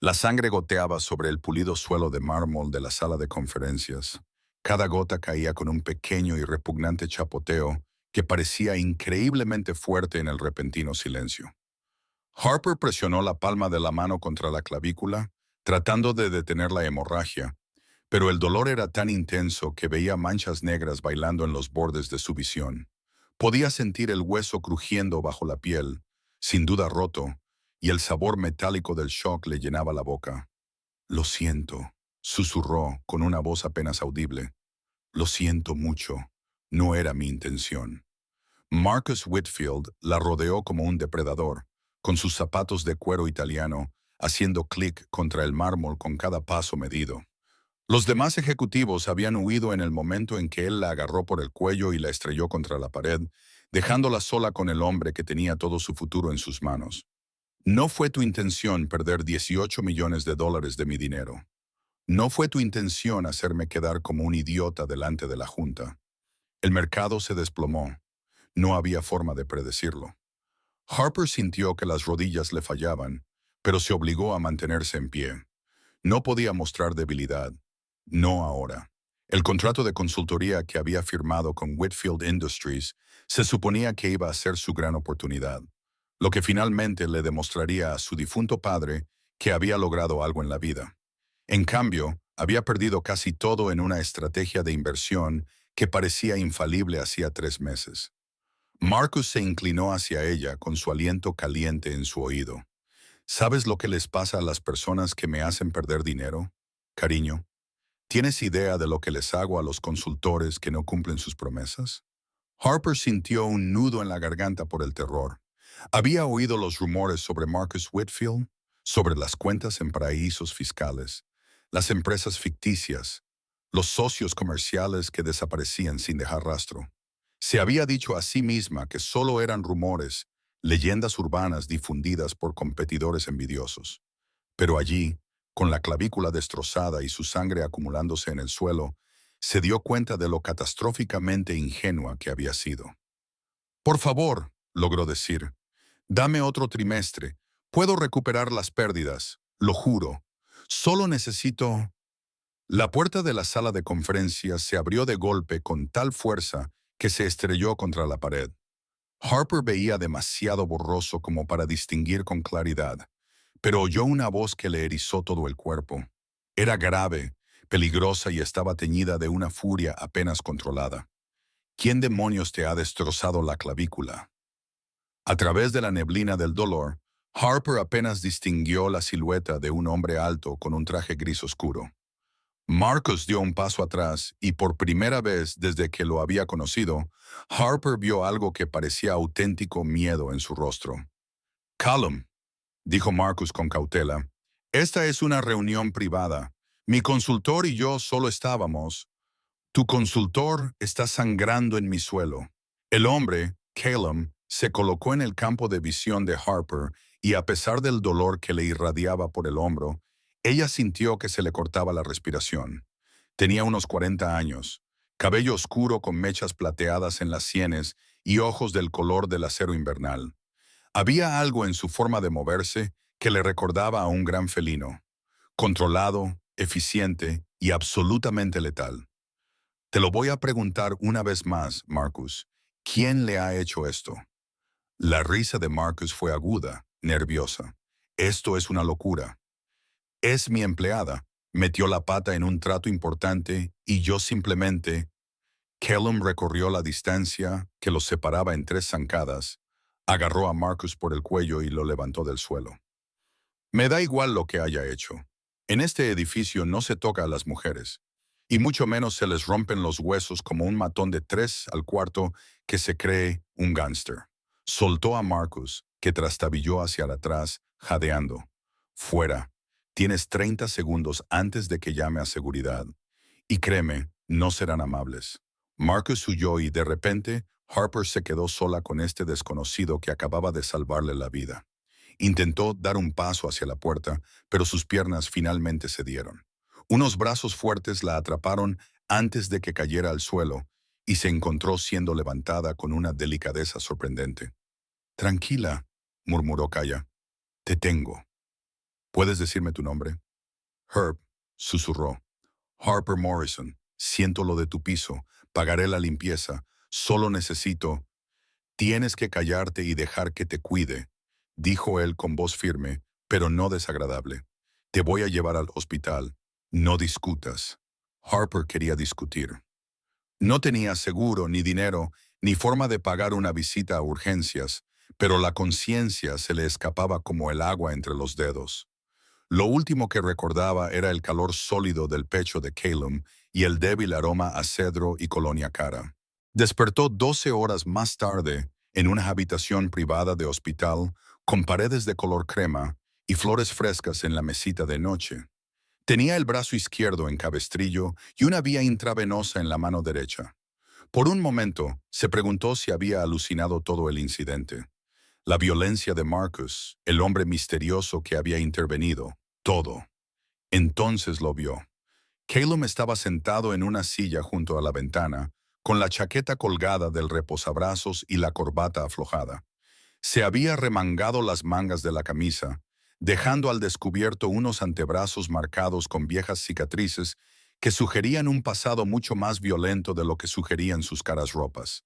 La sangre goteaba sobre el pulido suelo de mármol de la sala de conferencias. Cada gota caía con un pequeño y repugnante chapoteo que parecía increíblemente fuerte en el repentino silencio. Harper presionó la palma de la mano contra la clavícula, tratando de detener la hemorragia, pero el dolor era tan intenso que veía manchas negras bailando en los bordes de su visión. Podía sentir el hueso crujiendo bajo la piel, sin duda roto, y el sabor metálico del shock le llenaba la boca. Lo siento, susurró con una voz apenas audible. Lo siento mucho. No era mi intención. Marcus Whitfield la rodeó como un depredador, con sus zapatos de cuero italiano, haciendo clic contra el mármol con cada paso medido. Los demás ejecutivos habían huido en el momento en que él la agarró por el cuello y la estrelló contra la pared, dejándola sola con el hombre que tenía todo su futuro en sus manos. No fue tu intención perder 18 millones de dólares de mi dinero. No fue tu intención hacerme quedar como un idiota delante de la Junta. El mercado se desplomó. No había forma de predecirlo. Harper sintió que las rodillas le fallaban, pero se obligó a mantenerse en pie. No podía mostrar debilidad. No ahora. El contrato de consultoría que había firmado con Whitfield Industries se suponía que iba a ser su gran oportunidad, lo que finalmente le demostraría a su difunto padre que había logrado algo en la vida. En cambio, había perdido casi todo en una estrategia de inversión que parecía infalible hacía 3 meses. Marcus se inclinó hacia ella con su aliento caliente en su oído. ¿Sabes lo que les pasa a las personas que me hacen perder dinero? Cariño, ¿tienes idea de lo que les hago a los consultores que no cumplen sus promesas? Harper sintió un nudo en la garganta por el terror. Había oído los rumores sobre Marcus Whitfield, sobre las cuentas en paraísos fiscales, las empresas ficticias, los socios comerciales que desaparecían sin dejar rastro. Se había dicho a sí misma que solo eran rumores, leyendas urbanas difundidas por competidores envidiosos. Pero allí, con la clavícula destrozada y su sangre acumulándose en el suelo, se dio cuenta de lo catastróficamente ingenua que había sido. Por favor, logró decir, dame otro trimestre. Puedo recuperar las pérdidas, lo juro. Solo necesito... La puerta de la sala de conferencias se abrió de golpe con tal fuerza que se estrelló contra la pared. Harper veía demasiado borroso como para distinguir con claridad, pero oyó una voz que le erizó todo el cuerpo. Era grave, peligrosa y estaba teñida de una furia apenas controlada. ¿Quién demonios te ha destrozado la clavícula? A través de la neblina del dolor, Harper apenas distinguió la silueta de un hombre alto con un traje gris oscuro. Marcus dio un paso atrás y por primera vez desde que lo había conocido, Harper vio algo que parecía auténtico miedo en su rostro. Callum, dijo Marcus con cautela, esta es una reunión privada. Mi consultor y yo solo estábamos. Tu consultor está sangrando en mi suelo. El hombre, Callum, se colocó en el campo de visión de Harper y a pesar del dolor que le irradiaba por el hombro, ella sintió que se le cortaba la respiración. Tenía unos 40 años, cabello oscuro con mechas plateadas en las sienes y ojos del color del acero invernal. Había algo en su forma de moverse que le recordaba a un gran felino, controlado, eficiente y absolutamente letal. Te lo voy a preguntar una vez más, Marcus. ¿Quién le ha hecho esto? La risa de Marcus fue aguda, nerviosa. Esto es una locura. Es mi empleada. Metió la pata en un trato importante y yo simplemente... Callum recorrió la distancia que los separaba en 3 zancadas, agarró a Marcus por el cuello y lo levantó del suelo. Me da igual lo que haya hecho. En este edificio no se toca a las mujeres, y mucho menos se les rompen los huesos como un matón de 3 al cuarto que se cree un gángster. Soltó a Marcus, que trastabilló hacia atrás, jadeando. Fuera. Tienes 30 segundos antes de que llame a seguridad. Y créeme, no serán amables. Marcus huyó y de repente Harper se quedó sola con este desconocido que acababa de salvarle la vida. Intentó dar un paso hacia la puerta, pero sus piernas finalmente cedieron. Unos brazos fuertes la atraparon antes de que cayera al suelo y se encontró siendo levantada con una delicadeza sorprendente. Tranquila, murmuró Kaya. Te tengo. ¿Puedes decirme tu nombre? Herb, susurró. Harper Morrison, siento lo de tu piso, pagaré la limpieza, solo necesito... Tienes que callarte y dejar que te cuide, dijo él con voz firme, pero no desagradable. Te voy a llevar al hospital. No discutas. Harper quería discutir. No tenía seguro, ni dinero, ni forma de pagar una visita a urgencias, pero la conciencia se le escapaba como el agua entre los dedos. Lo último que recordaba era el calor sólido del pecho de Calum y el débil aroma a cedro y colonia cara. Despertó 12 horas más tarde en una habitación privada de hospital con paredes de color crema y flores frescas en la mesita de noche. Tenía el brazo izquierdo en cabestrillo y una vía intravenosa en la mano derecha. Por un momento, se preguntó si había alucinado todo el incidente. La violencia de Marcus, el hombre misterioso que había intervenido, todo. Entonces lo vio. Calum estaba sentado en una silla junto a la ventana, con la chaqueta colgada del reposabrazos y la corbata aflojada. Se había remangado las mangas de la camisa, dejando al descubierto unos antebrazos marcados con viejas cicatrices que sugerían un pasado mucho más violento de lo que sugerían sus caras ropas.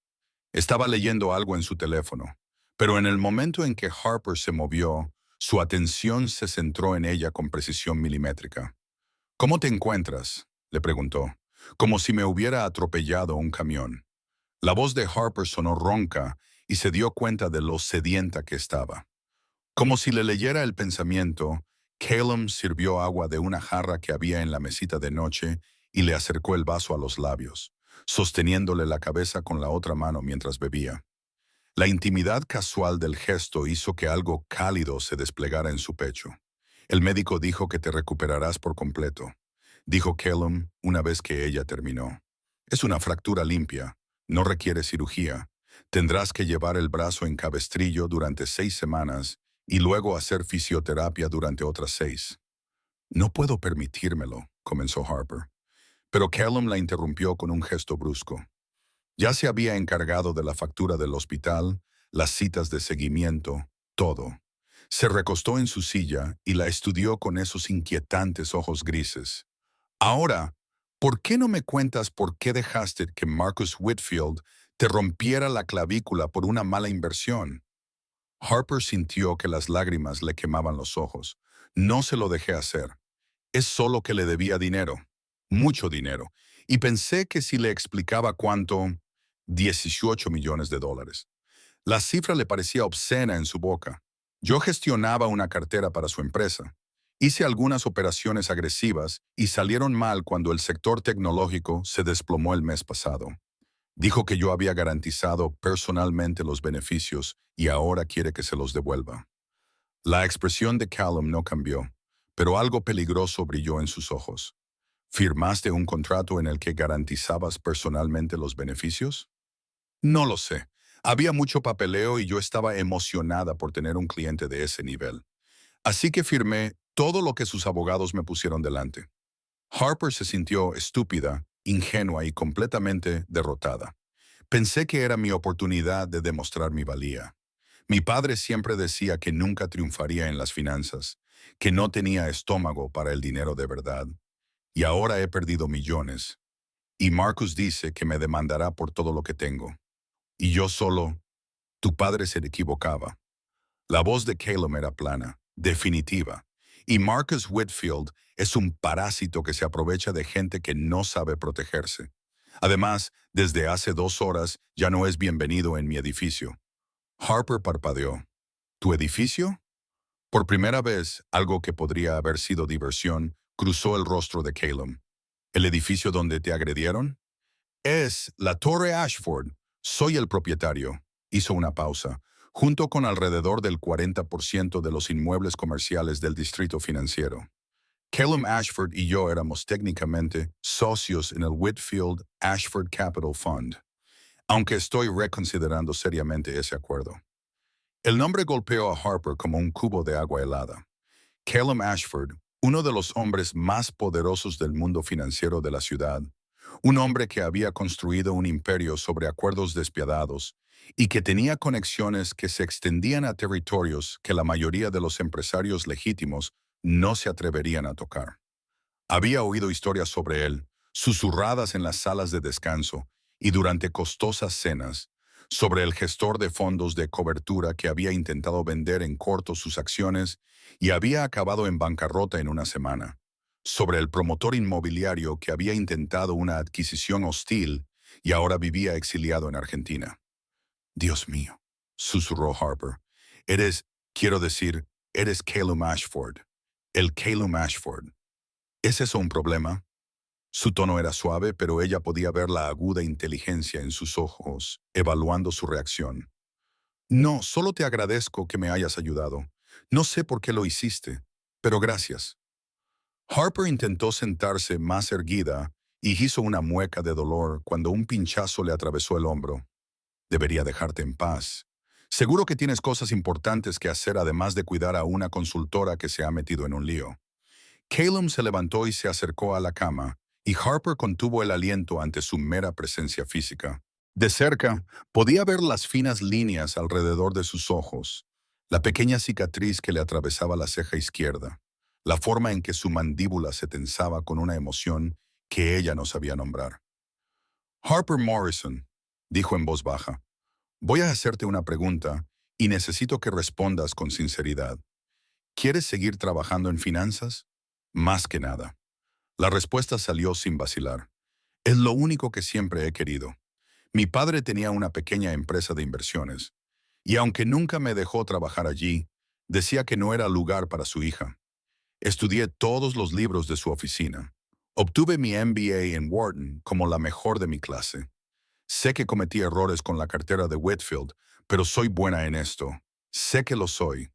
Estaba leyendo algo en su teléfono, pero en el momento en que Harper se movió, su atención se centró en ella con precisión milimétrica. ¿Cómo te encuentras?, le preguntó, como si me hubiera atropellado un camión. La voz de Harper sonó ronca y se dio cuenta de lo sedienta que estaba. Como si le leyera el pensamiento, Calum sirvió agua de una jarra que había en la mesita de noche y le acercó el vaso a los labios, sosteniéndole la cabeza con la otra mano mientras bebía. La intimidad casual del gesto hizo que algo cálido se desplegara en su pecho. El médico dijo que te recuperarás por completo, dijo Calum una vez que ella terminó. Es una fractura limpia, no requiere cirugía. Tendrás que llevar el brazo en cabestrillo durante 6 semanas y luego hacer fisioterapia durante otras 6. No puedo permitírmelo, comenzó Harper. Pero Calum la interrumpió con un gesto brusco. Ya se había encargado de la factura del hospital, las citas de seguimiento, todo. Se recostó en su silla y la estudió con esos inquietantes ojos grises. Ahora, ¿por qué no me cuentas por qué dejaste que Marcus Whitfield te rompiera la clavícula por una mala inversión? Harper sintió que las lágrimas le quemaban los ojos. No se lo dejé hacer. Es solo que le debía dinero, mucho dinero, y pensé que si le explicaba cuánto, 18 millones de dólares. La cifra le parecía obscena en su boca. Yo gestionaba una cartera para su empresa. Hice algunas operaciones agresivas y salieron mal cuando el sector tecnológico se desplomó el mes pasado. Dijo que yo había garantizado personalmente los beneficios y ahora quiere que se los devuelva. La expresión de Calum no cambió, pero algo peligroso brilló en sus ojos. ¿Firmaste un contrato en el que garantizabas personalmente los beneficios? No lo sé. Había mucho papeleo y yo estaba emocionada por tener un cliente de ese nivel. Así que firmé todo lo que sus abogados me pusieron delante. Harper se sintió estúpida, ingenua y completamente derrotada. Pensé que era mi oportunidad de demostrar mi valía. Mi padre siempre decía que nunca triunfaría en las finanzas, que no tenía estómago para el dinero de verdad. Y ahora he perdido millones. Y Marcus dice que me demandará por todo lo que tengo. Y yo solo, tu padre se equivocaba. La voz de Calum era plana, definitiva. Y Marcus Whitfield es un parásito que se aprovecha de gente que no sabe protegerse. Además, desde hace 2 horas ya no es bienvenido en mi edificio. Harper parpadeó. ¿Tu edificio? Por primera vez, algo que podría haber sido diversión cruzó el rostro de Calum. ¿El edificio donde te agredieron? Es la Torre Ashford. Soy el propietario. Hizo una pausa. Junto con alrededor del 40% de los inmuebles comerciales del distrito financiero. Calum Ashford y yo éramos técnicamente socios en el Whitfield Ashford Capital Fund, aunque estoy reconsiderando seriamente ese acuerdo. El nombre golpeó a Harper como un cubo de agua helada. Calum Ashford, uno de los hombres más poderosos del mundo financiero de la ciudad, un hombre que había construido un imperio sobre acuerdos despiadados y que tenía conexiones que se extendían a territorios que la mayoría de los empresarios legítimos no se atreverían a tocar. Había oído historias sobre él, susurradas en las salas de descanso y durante costosas cenas, sobre el gestor de fondos de cobertura que había intentado vender en corto sus acciones y había acabado en bancarrota en una semana, sobre el promotor inmobiliario que había intentado una adquisición hostil y ahora vivía exiliado en Argentina. Dios mío, susurró Harper. Eres, quiero decir, eres Calum Ashford. El Calum Ashford. ¿Es eso un problema? Su tono era suave, pero ella podía ver la aguda inteligencia en sus ojos, evaluando su reacción. No, solo te agradezco que me hayas ayudado. No sé por qué lo hiciste, pero gracias. Harper intentó sentarse más erguida y hizo una mueca de dolor cuando un pinchazo le atravesó el hombro. Debería dejarte en paz. Seguro que tienes cosas importantes que hacer además de cuidar a una consultora que se ha metido en un lío. Calum se levantó y se acercó a la cama, y Harper contuvo el aliento ante su mera presencia física. De cerca, podía ver las finas líneas alrededor de sus ojos, la pequeña cicatriz que le atravesaba la ceja izquierda, la forma en que su mandíbula se tensaba con una emoción que ella no sabía nombrar. Harper Morrison, dijo en voz baja, voy a hacerte una pregunta y necesito que respondas con sinceridad. ¿Quieres seguir trabajando en finanzas? Más que nada. La respuesta salió sin vacilar. Es lo único que siempre he querido. Mi padre tenía una pequeña empresa de inversiones, y aunque nunca me dejó trabajar allí, decía que no era lugar para su hija. Estudié todos los libros de su oficina. Obtuve mi MBA en Wharton como la mejor de mi clase. Sé que cometí errores con la cartera de Whitfield, pero soy buena en esto. Sé que lo soy.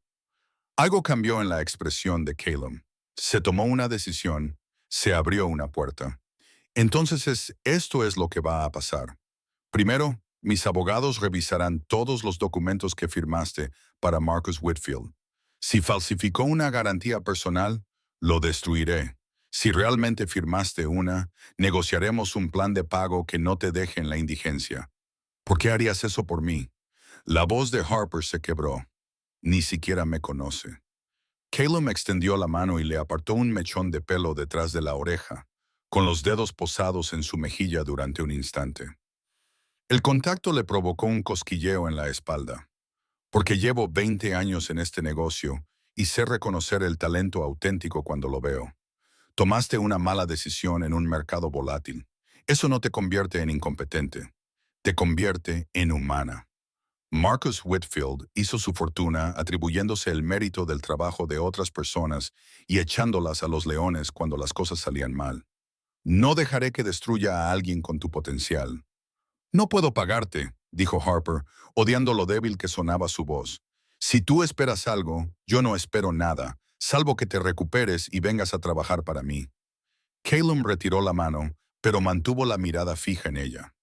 Algo cambió en la expresión de Calum. Se tomó una decisión, se abrió una puerta. Entonces esto es lo que va a pasar. Primero, mis abogados revisarán todos los documentos que firmaste para Marcus Whitfield. Si falsificó una garantía personal, lo destruiré. Si realmente firmaste una, negociaremos un plan de pago que no te deje en la indigencia. ¿Por qué harías eso por mí? La voz de Harper se quebró. Ni siquiera me conoce. Calum extendió la mano y le apartó un mechón de pelo detrás de la oreja, con los dedos posados en su mejilla durante un instante. El contacto le provocó un cosquilleo en la espalda, porque llevo 20 años en este negocio y sé reconocer el talento auténtico cuando lo veo. Tomaste una mala decisión en un mercado volátil. Eso no te convierte en incompetente, te convierte en humana. Marcus Whitfield hizo su fortuna atribuyéndose el mérito del trabajo de otras personas y echándolas a los leones cuando las cosas salían mal. No dejaré que destruya a alguien con tu potencial. No puedo pagarte, dijo Harper, odiando lo débil que sonaba su voz. Si tú esperas algo, yo no espero nada, salvo que te recuperes y vengas a trabajar para mí. Calum retiró la mano, pero mantuvo la mirada fija en ella.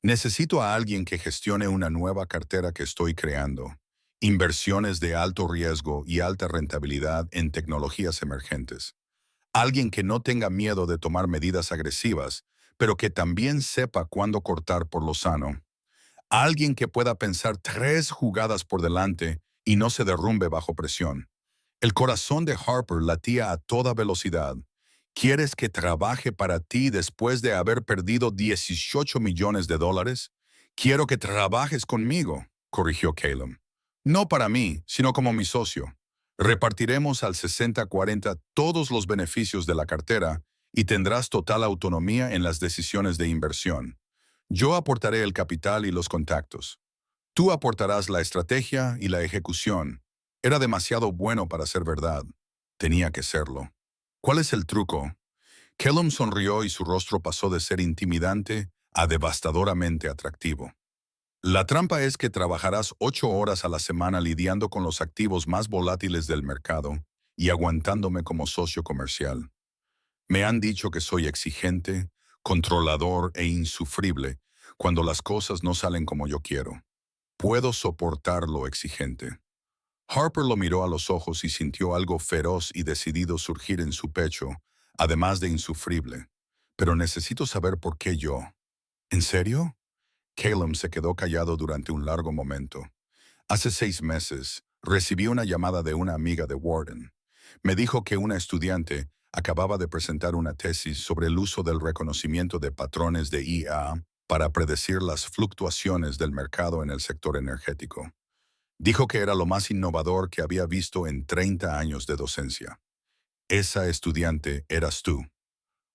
Necesito a alguien que gestione una nueva cartera que estoy creando. Inversiones de alto riesgo y alta rentabilidad en tecnologías emergentes. Alguien que no tenga miedo de tomar medidas agresivas, pero que también sepa cuándo cortar por lo sano. Alguien que pueda pensar 3 jugadas por delante y no se derrumbe bajo presión. El corazón de Harper latía a toda velocidad. ¿Quieres que trabaje para ti después de haber perdido 18 millones de dólares? Quiero que trabajes conmigo, corrigió Calum. No para mí, sino como mi socio. Repartiremos al 60-40 todos los beneficios de la cartera y tendrás total autonomía en las decisiones de inversión. Yo aportaré el capital y los contactos. Tú aportarás la estrategia y la ejecución. Era demasiado bueno para ser verdad. Tenía que serlo. ¿Cuál es el truco? Calum sonrió y su rostro pasó de ser intimidante a devastadoramente atractivo. La trampa es que trabajarás 8 horas a la semana lidiando con los activos más volátiles del mercado y aguantándome como socio comercial. Me han dicho que soy exigente, controlador e insufrible cuando las cosas no salen como yo quiero. Puedo soportar lo exigente. Harper lo miró a los ojos y sintió algo feroz y decidido surgir en su pecho, además de insufrible. Pero necesito saber por qué yo. ¿En serio? Calum se quedó callado durante un largo momento. Hace 6 meses, recibí una llamada de una amiga de Warden. Me dijo que una estudiante acababa de presentar una tesis sobre el uso del reconocimiento de patrones de IA para predecir las fluctuaciones del mercado en el sector energético. Dijo que era lo más innovador que había visto en 30 años de docencia. Esa estudiante eras tú.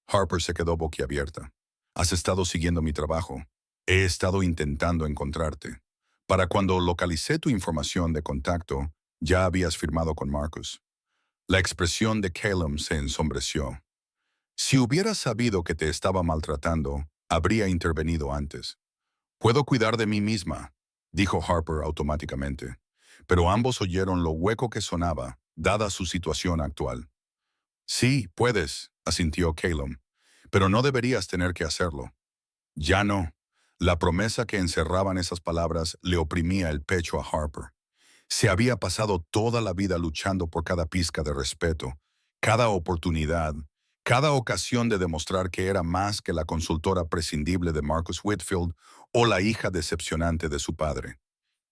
Harper se quedó boquiabierta. Has estado siguiendo mi trabajo. He estado intentando encontrarte. Para cuando localicé tu información de contacto, ya habías firmado con Marcus. La expresión de Calum se ensombreció. Si hubiera sabido que te estaba maltratando, habría intervenido antes. Puedo cuidar de mí misma, dijo Harper automáticamente. Pero ambos oyeron lo hueco que sonaba, dada su situación actual. Sí, puedes, asintió Calum, pero no deberías tener que hacerlo. Ya no. La promesa que encerraban esas palabras le oprimía el pecho a Harper. Se había pasado toda la vida luchando por cada pizca de respeto, cada oportunidad, cada ocasión de demostrar que era más que la consultora prescindible de Marcus Whitfield o la hija decepcionante de su padre.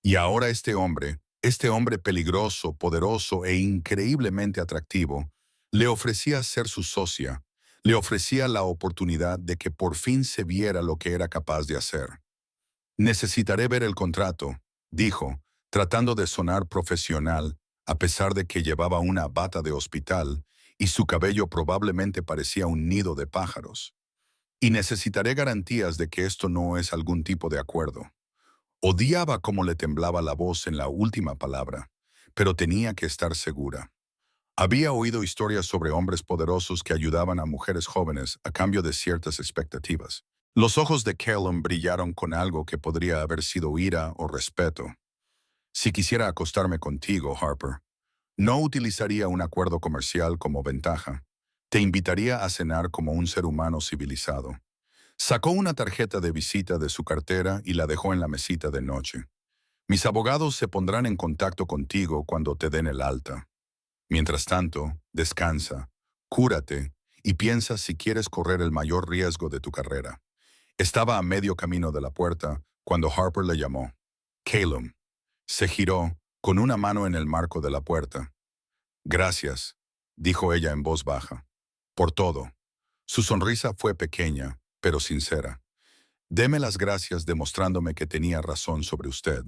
Y ahora este hombre peligroso, poderoso e increíblemente atractivo, le ofrecía ser su socia, le ofrecía la oportunidad de que por fin se viera lo que era capaz de hacer. Necesitaré ver el contrato, dijo, tratando de sonar profesional, a pesar de que llevaba una bata de hospital y su cabello probablemente parecía un nido de pájaros. Y necesitaré garantías de que esto no es algún tipo de acuerdo. Odiaba cómo le temblaba la voz en la última palabra, pero tenía que estar segura. Había oído historias sobre hombres poderosos que ayudaban a mujeres jóvenes a cambio de ciertas expectativas. Los ojos de Callum brillaron con algo que podría haber sido ira o respeto. Si quisiera acostarme contigo, Harper, no utilizaría un acuerdo comercial como ventaja. Te invitaría a cenar como un ser humano civilizado. Sacó una tarjeta de visita de su cartera y la dejó en la mesita de noche. Mis abogados se pondrán en contacto contigo cuando te den el alta. Mientras tanto, descansa, cúrate y piensa si quieres correr el mayor riesgo de tu carrera. Estaba a medio camino de la puerta cuando Harper le llamó. Calum. Se giró, con una mano en el marco de la puerta. Gracias, dijo ella en voz baja. Por todo. Su sonrisa fue pequeña, pero sincera. Deme las gracias demostrándome que tenía razón sobre usted.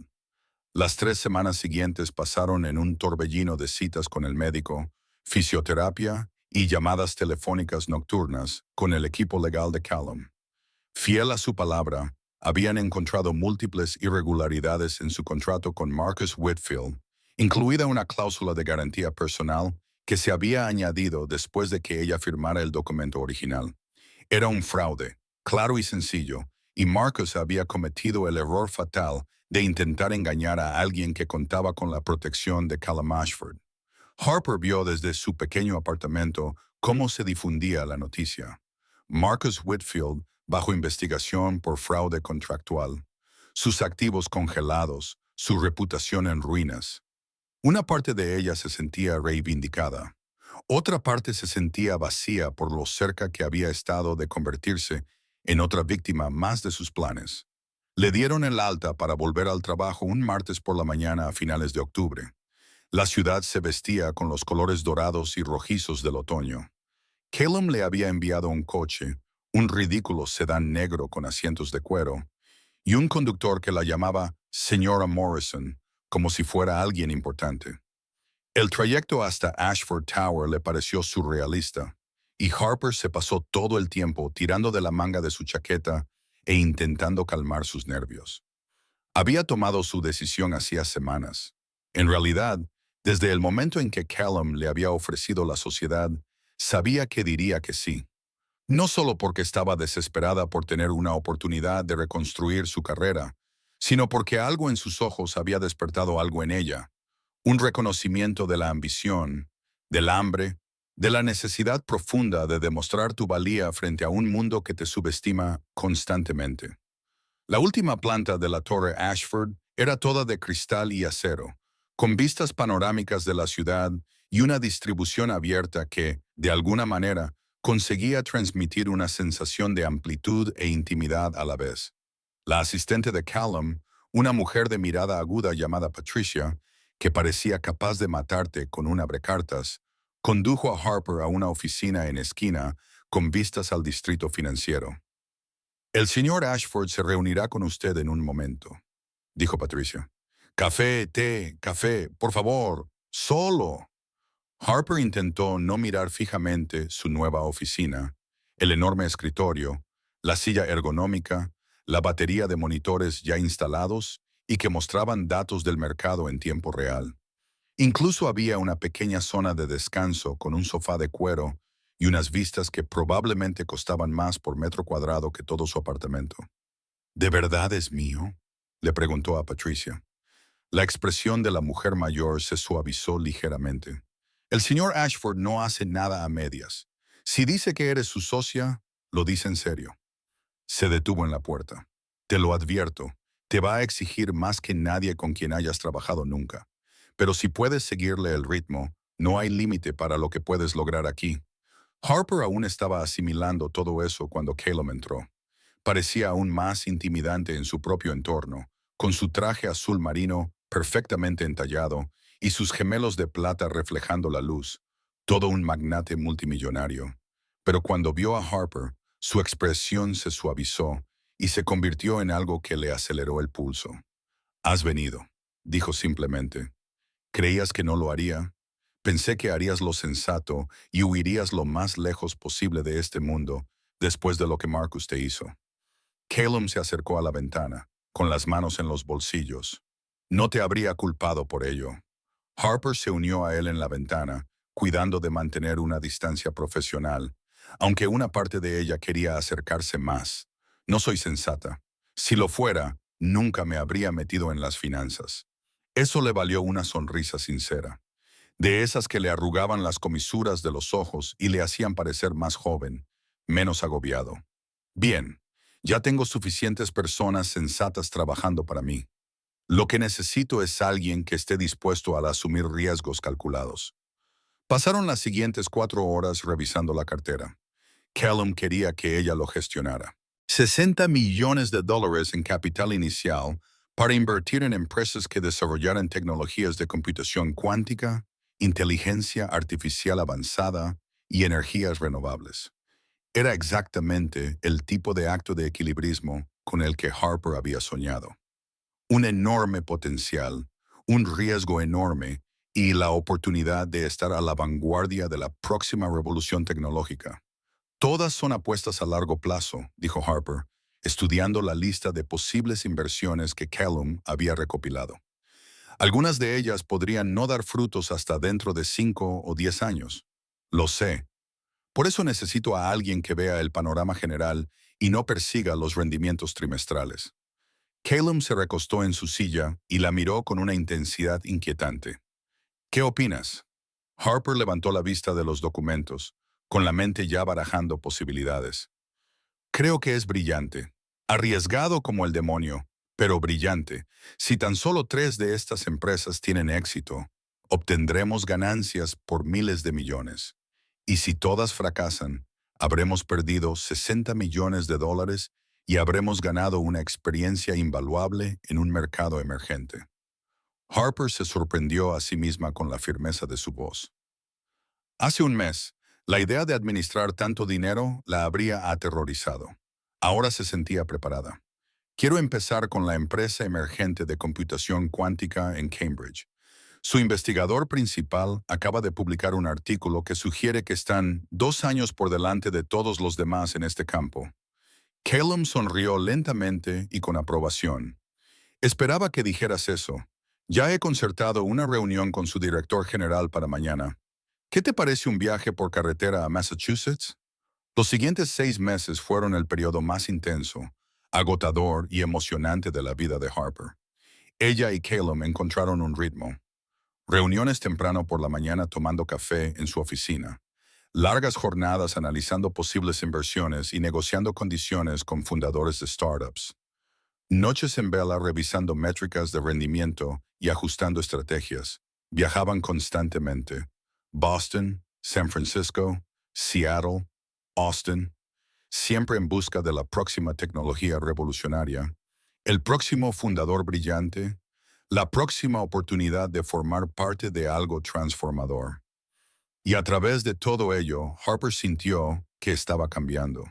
Las 3 semanas siguientes pasaron en un torbellino de citas con el médico, fisioterapia y llamadas telefónicas nocturnas con el equipo legal de Callum. Fiel a su palabra, habían encontrado múltiples irregularidades en su contrato con Marcus Whitfield, incluida una cláusula de garantía personal que se había añadido después de que ella firmara el documento original. Era un fraude, claro y sencillo, y Marcus había cometido el error fatal de intentar engañar a alguien que contaba con la protección de Callum Ashford. Harper vio desde su pequeño apartamento cómo se difundía la noticia. Marcus Whitfield bajo investigación por fraude contractual, sus activos congelados, su reputación en ruinas. Una parte de ella se sentía reivindicada. Otra parte se sentía vacía por lo cerca que había estado de convertirse en otra víctima más de sus planes. Le dieron el alta para volver al trabajo un martes por la mañana a finales de octubre. La ciudad se vestía con los colores dorados y rojizos del otoño. Calum le había enviado un coche, un ridículo sedán negro con asientos de cuero, y un conductor que la llamaba Señora Morrison, como si fuera alguien importante. El trayecto hasta Ashford Tower le pareció surrealista, y Harper se pasó todo el tiempo tirando de la manga de su chaqueta e intentando calmar sus nervios. Había tomado su decisión hacía semanas. En realidad, desde el momento en que Callum le había ofrecido la sociedad, sabía que diría que sí. No solo porque estaba desesperada por tener una oportunidad de reconstruir su carrera, sino porque algo en sus ojos había despertado algo en ella, un reconocimiento de la ambición, del hambre, de la necesidad profunda de demostrar tu valía frente a un mundo que te subestima constantemente. La última planta de la Torre Ashford era toda de cristal y acero, con vistas panorámicas de la ciudad y una distribución abierta que, de alguna manera, conseguía transmitir una sensación de amplitud e intimidad a la vez. La asistente de Callum, una mujer de mirada aguda llamada Patricia, que parecía capaz de matarte con un abrecartas, Condujo a Harper a una oficina en esquina con vistas al distrito financiero. El señor Ashford se reunirá con usted en un momento, dijo Patricia. Café, té, café, por favor, solo. Harper intentó no mirar fijamente su nueva oficina, el enorme escritorio, la silla ergonómica, la batería de monitores ya instalados y que mostraban datos del mercado en tiempo real. Incluso había una pequeña zona de descanso con un sofá de cuero y unas vistas que probablemente costaban más por metro cuadrado que todo su apartamento. ¿De verdad es mío?, le preguntó a Patricia. La expresión de la mujer mayor se suavizó ligeramente. El señor Ashford no hace nada a medias. Si dice que eres su socia, lo dice en serio. Se detuvo en la puerta. Te lo advierto, te va a exigir más que nadie con quien hayas trabajado nunca. Pero si puedes seguirle el ritmo, no hay límite para lo que puedes lograr aquí. Harper aún estaba asimilando todo eso cuando Caleb entró. Parecía aún más intimidante en su propio entorno, con su traje azul marino perfectamente entallado y sus gemelos de plata reflejando la luz, todo un magnate multimillonario. Pero cuando vio a Harper, su expresión se suavizó y se convirtió en algo que le aceleró el pulso. «Has venido», dijo simplemente. «¿Creías que no lo haría? Pensé que harías lo sensato y huirías lo más lejos posible de este mundo después de lo que Marcus te hizo». Caleb se acercó a la ventana, con las manos en los bolsillos. «No te habría culpado por ello». Harper se unió a él en la ventana, cuidando de mantener una distancia profesional, aunque una parte de ella quería acercarse más. «No soy sensata. Si lo fuera, nunca me habría metido en las finanzas». Eso le valió una sonrisa sincera, de esas que le arrugaban las comisuras de los ojos y le hacían parecer más joven, menos agobiado. «Bien, ya tengo suficientes personas sensatas trabajando para mí. Lo que necesito es alguien que esté dispuesto a asumir riesgos calculados». Pasaron las siguientes 4 horas revisando la cartera. Callum quería que ella lo gestionara. $60 millones en capital inicial para invertir en empresas que desarrollaran tecnologías de computación cuántica, inteligencia artificial avanzada y energías renovables. Era exactamente el tipo de acto de equilibrismo con el que Harper había soñado. Un enorme potencial, un riesgo enorme y la oportunidad de estar a la vanguardia de la próxima revolución tecnológica. «Todas son apuestas a largo plazo», dijo Harper, estudiando la lista de posibles inversiones que Callum había recopilado. «Algunas de ellas podrían no dar frutos hasta dentro de 5 o 10 años. Lo sé. Por eso necesito a alguien que vea el panorama general y no persiga los rendimientos trimestrales». Caleb se recostó en su silla y la miró con una intensidad inquietante. «¿Qué opinas?». Harper levantó la vista de los documentos, con la mente ya barajando posibilidades. «Creo que es brillante. Arriesgado como el demonio, pero brillante. Si tan solo 3 de estas empresas tienen éxito, obtendremos ganancias por miles de millones. Y si todas fracasan, habremos perdido $60 millones y habremos ganado una experiencia invaluable en un mercado emergente». Harper se sorprendió a sí misma con la firmeza de su voz. Hace un mes, la idea de administrar tanto dinero la habría aterrorizado. Ahora se sentía preparada. «Quiero empezar con la empresa emergente de computación cuántica en Cambridge. Su investigador principal acaba de publicar un artículo que sugiere que están 2 años por delante de todos los demás en este campo». Caleb sonrió lentamente y con aprobación. «Esperaba que dijeras eso. Ya he concertado una reunión con su director general para mañana. ¿Qué te parece un viaje por carretera a Massachusetts?». Los siguientes 6 meses fueron el periodo más intenso, agotador y emocionante de la vida de Harper. Ella y Caleb encontraron un ritmo. Reuniones temprano por la mañana tomando café en su oficina. Largas jornadas analizando posibles inversiones y negociando condiciones con fundadores de startups. Noches en vela revisando métricas de rendimiento y ajustando estrategias. Viajaban constantemente. Boston, San Francisco, Seattle, Austin, siempre en busca de la próxima tecnología revolucionaria, el próximo fundador brillante, la próxima oportunidad de formar parte de algo transformador. Y a través de todo ello, Harper sintió que estaba cambiando.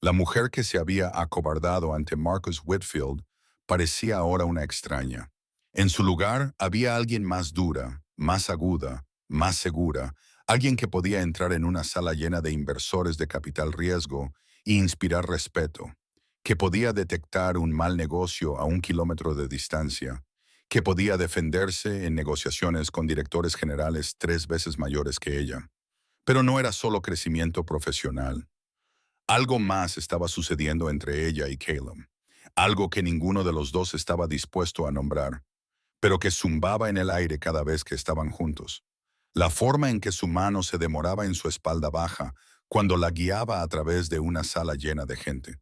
La mujer que se había acobardado ante Marcus Whitfield parecía ahora una extraña. En su lugar había alguien más dura, más aguda, más segura, alguien que podía entrar en una sala llena de inversores de capital riesgo e inspirar respeto, que podía detectar un mal negocio a 1 kilómetro de distancia, que podía defenderse en negociaciones con directores generales 3 veces mayores que ella. Pero no era solo crecimiento profesional. Algo más estaba sucediendo entre ella y Caleb, algo que ninguno de los dos estaba dispuesto a nombrar, pero que zumbaba en el aire cada vez que estaban juntos. La forma en que su mano se demoraba en su espalda baja cuando la guiaba a través de una sala llena de gente.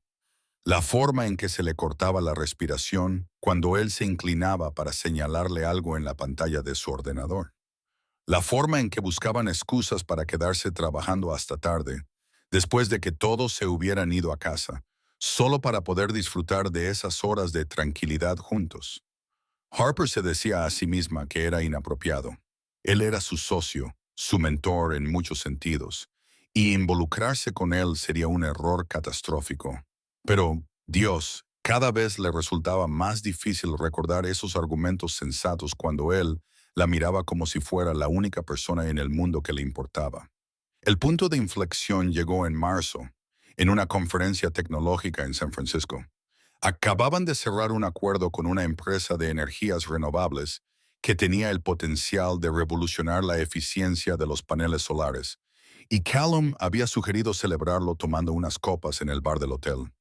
La forma en que se le cortaba la respiración cuando él se inclinaba para señalarle algo en la pantalla de su ordenador. La forma en que buscaban excusas para quedarse trabajando hasta tarde, después de que todos se hubieran ido a casa, solo para poder disfrutar de esas horas de tranquilidad juntos. Harper se decía a sí misma que era inapropiado. Él era su socio, su mentor en muchos sentidos, y involucrarse con él sería un error catastrófico. Pero, Dios, cada vez le resultaba más difícil recordar esos argumentos sensatos cuando él la miraba como si fuera la única persona en el mundo que le importaba. El punto de inflexión llegó en marzo, en una conferencia tecnológica en San Francisco. Acababan de cerrar un acuerdo con una empresa de energías renovables que tenía el potencial de revolucionar la eficiencia de los paneles solares, y Callum había sugerido celebrarlo tomando unas copas en el bar del hotel.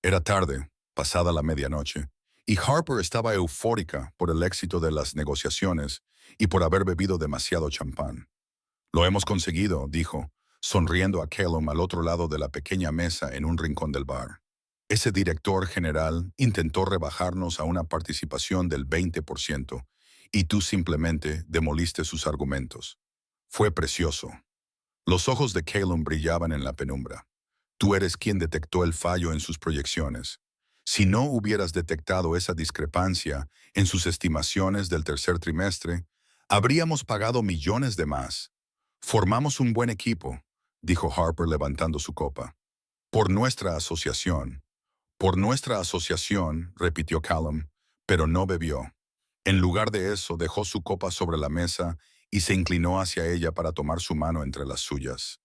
Era tarde, pasada la medianoche, y Harper estaba eufórica por el éxito de las negociaciones y por haber bebido demasiado champán. Lo hemos conseguido, dijo, sonriendo a Callum al otro lado de la pequeña mesa en un rincón del bar. Ese director general intentó rebajarnos a una participación del 20%, y tú simplemente demoliste sus argumentos. Fue precioso. Los ojos de Callum brillaban en la penumbra. Tú eres quien detectó el fallo en sus proyecciones. Si no hubieras detectado esa discrepancia en sus estimaciones del tercer trimestre, habríamos pagado millones de más. Formamos un buen equipo, dijo Harper levantando su copa. Por nuestra asociación. Por nuestra asociación, repitió Callum, pero no bebió. En lugar de eso, dejó su copa sobre la mesa y se inclinó hacia ella para tomar su mano entre las suyas.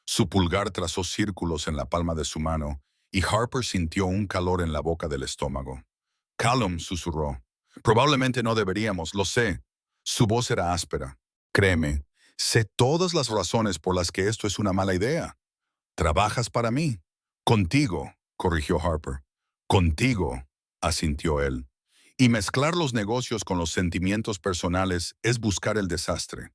Su pulgar trazó círculos en la palma de su mano y Harper sintió un calor en la boca del estómago. Callum susurró. Probablemente no deberíamos, lo sé. Su voz era áspera. Créeme, sé todas las razones por las que esto es una mala idea. Trabajas para mí. Contigo, corrigió Harper. Contigo, asintió él. Y mezclar los negocios con los sentimientos personales es buscar el desastre.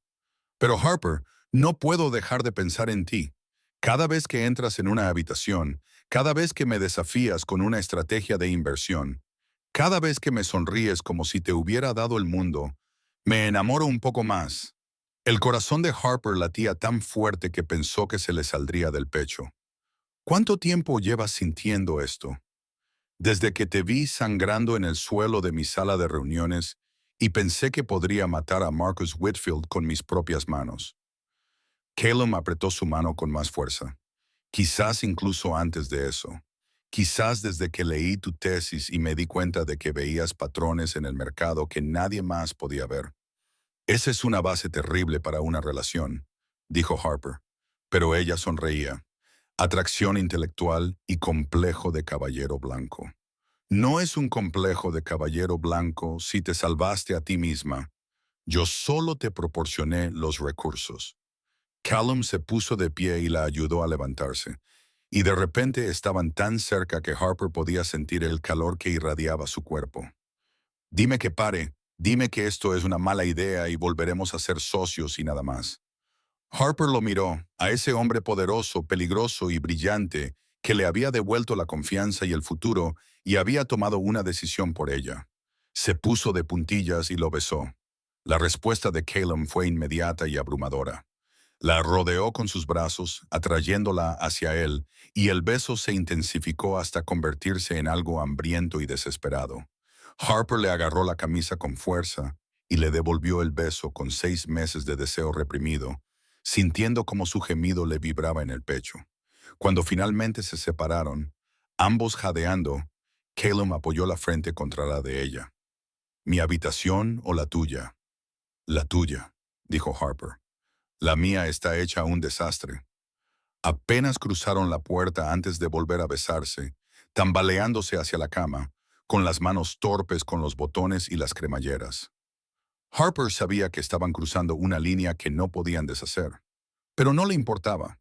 Pero Harper, no puedo dejar de pensar en ti. Cada vez que entras en una habitación, cada vez que me desafías con una estrategia de inversión, cada vez que me sonríes como si te hubiera dado el mundo, me enamoro un poco más. El corazón de Harper latía tan fuerte que pensó que se le saldría del pecho. ¿Cuánto tiempo llevas sintiendo esto? Desde que te vi sangrando en el suelo de mi sala de reuniones y pensé que podría matar a Marcus Whitfield con mis propias manos. Caleb apretó su mano con más fuerza. Quizás incluso antes de eso. Quizás desde que leí tu tesis y me di cuenta de que veías patrones en el mercado que nadie más podía ver. Esa es una base terrible para una relación, dijo Harper. Pero ella sonreía. Atracción intelectual y complejo de caballero blanco. No es un complejo de caballero blanco si te salvaste a ti misma. Yo solo te proporcioné los recursos. Callum se puso de pie y la ayudó a levantarse, y de repente estaban tan cerca que Harper podía sentir el calor que irradiaba su cuerpo. Dime que pare, dime que esto es una mala idea y volveremos a ser socios y nada más. Harper lo miró, a ese hombre poderoso, peligroso y brillante que le había devuelto la confianza y el futuro y había tomado una decisión por ella. Se puso de puntillas y lo besó. La respuesta de Caleb fue inmediata y abrumadora. La rodeó con sus brazos, atrayéndola hacia él, y el beso se intensificó hasta convertirse en algo hambriento y desesperado. Harper le agarró la camisa con fuerza y le devolvió el beso con 6 meses de deseo reprimido, sintiendo como su gemido le vibraba en el pecho. Cuando finalmente se separaron, ambos jadeando, Caleb apoyó la frente contra la de ella. ¿Mi habitación o la tuya? La tuya, dijo Harper. La mía está hecha un desastre. Apenas cruzaron la puerta antes de volver a besarse, tambaleándose hacia la cama, con las manos torpes con los botones y las cremalleras. Harper sabía que estaban cruzando una línea que no podían deshacer, pero no le importaba.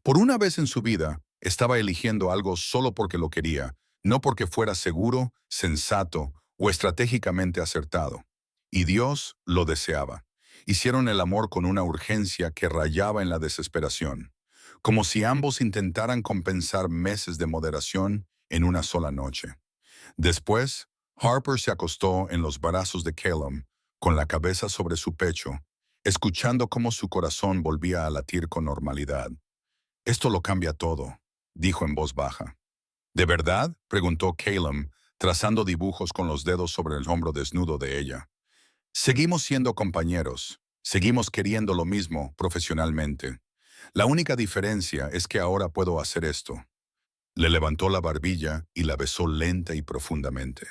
Por una vez en su vida, estaba eligiendo algo solo porque lo quería, no porque fuera seguro, sensato o estratégicamente acertado. Y Dios lo deseaba. Hicieron el amor con una urgencia que rayaba en la desesperación, como si ambos intentaran compensar meses de moderación en una sola noche. Después, Harper se acostó en los brazos de Caleb, con la cabeza sobre su pecho, escuchando cómo su corazón volvía a latir con normalidad. Esto lo cambia todo, dijo en voz baja. ¿De verdad? Preguntó Caleb, trazando dibujos con los dedos sobre el hombro desnudo de ella. Seguimos siendo compañeros, seguimos queriendo lo mismo profesionalmente. La única diferencia es que ahora puedo hacer esto. Le levantó la barbilla y la besó lenta y profundamente.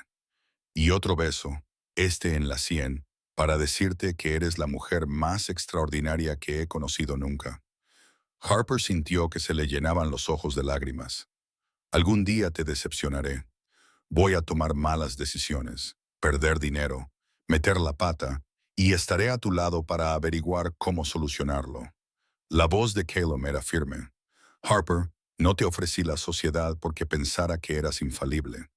Y otro beso, este en la sien, para decirte que eres la mujer más extraordinaria que he conocido nunca. Harper sintió que se le llenaban los ojos de lágrimas. Algún día te decepcionaré. Voy a tomar malas decisiones, perder dinero, meter la pata, y estaré a tu lado para averiguar cómo solucionarlo. La voz de Caleb era firme. Harper, no te ofrecí la sociedad porque pensara que eras infalible.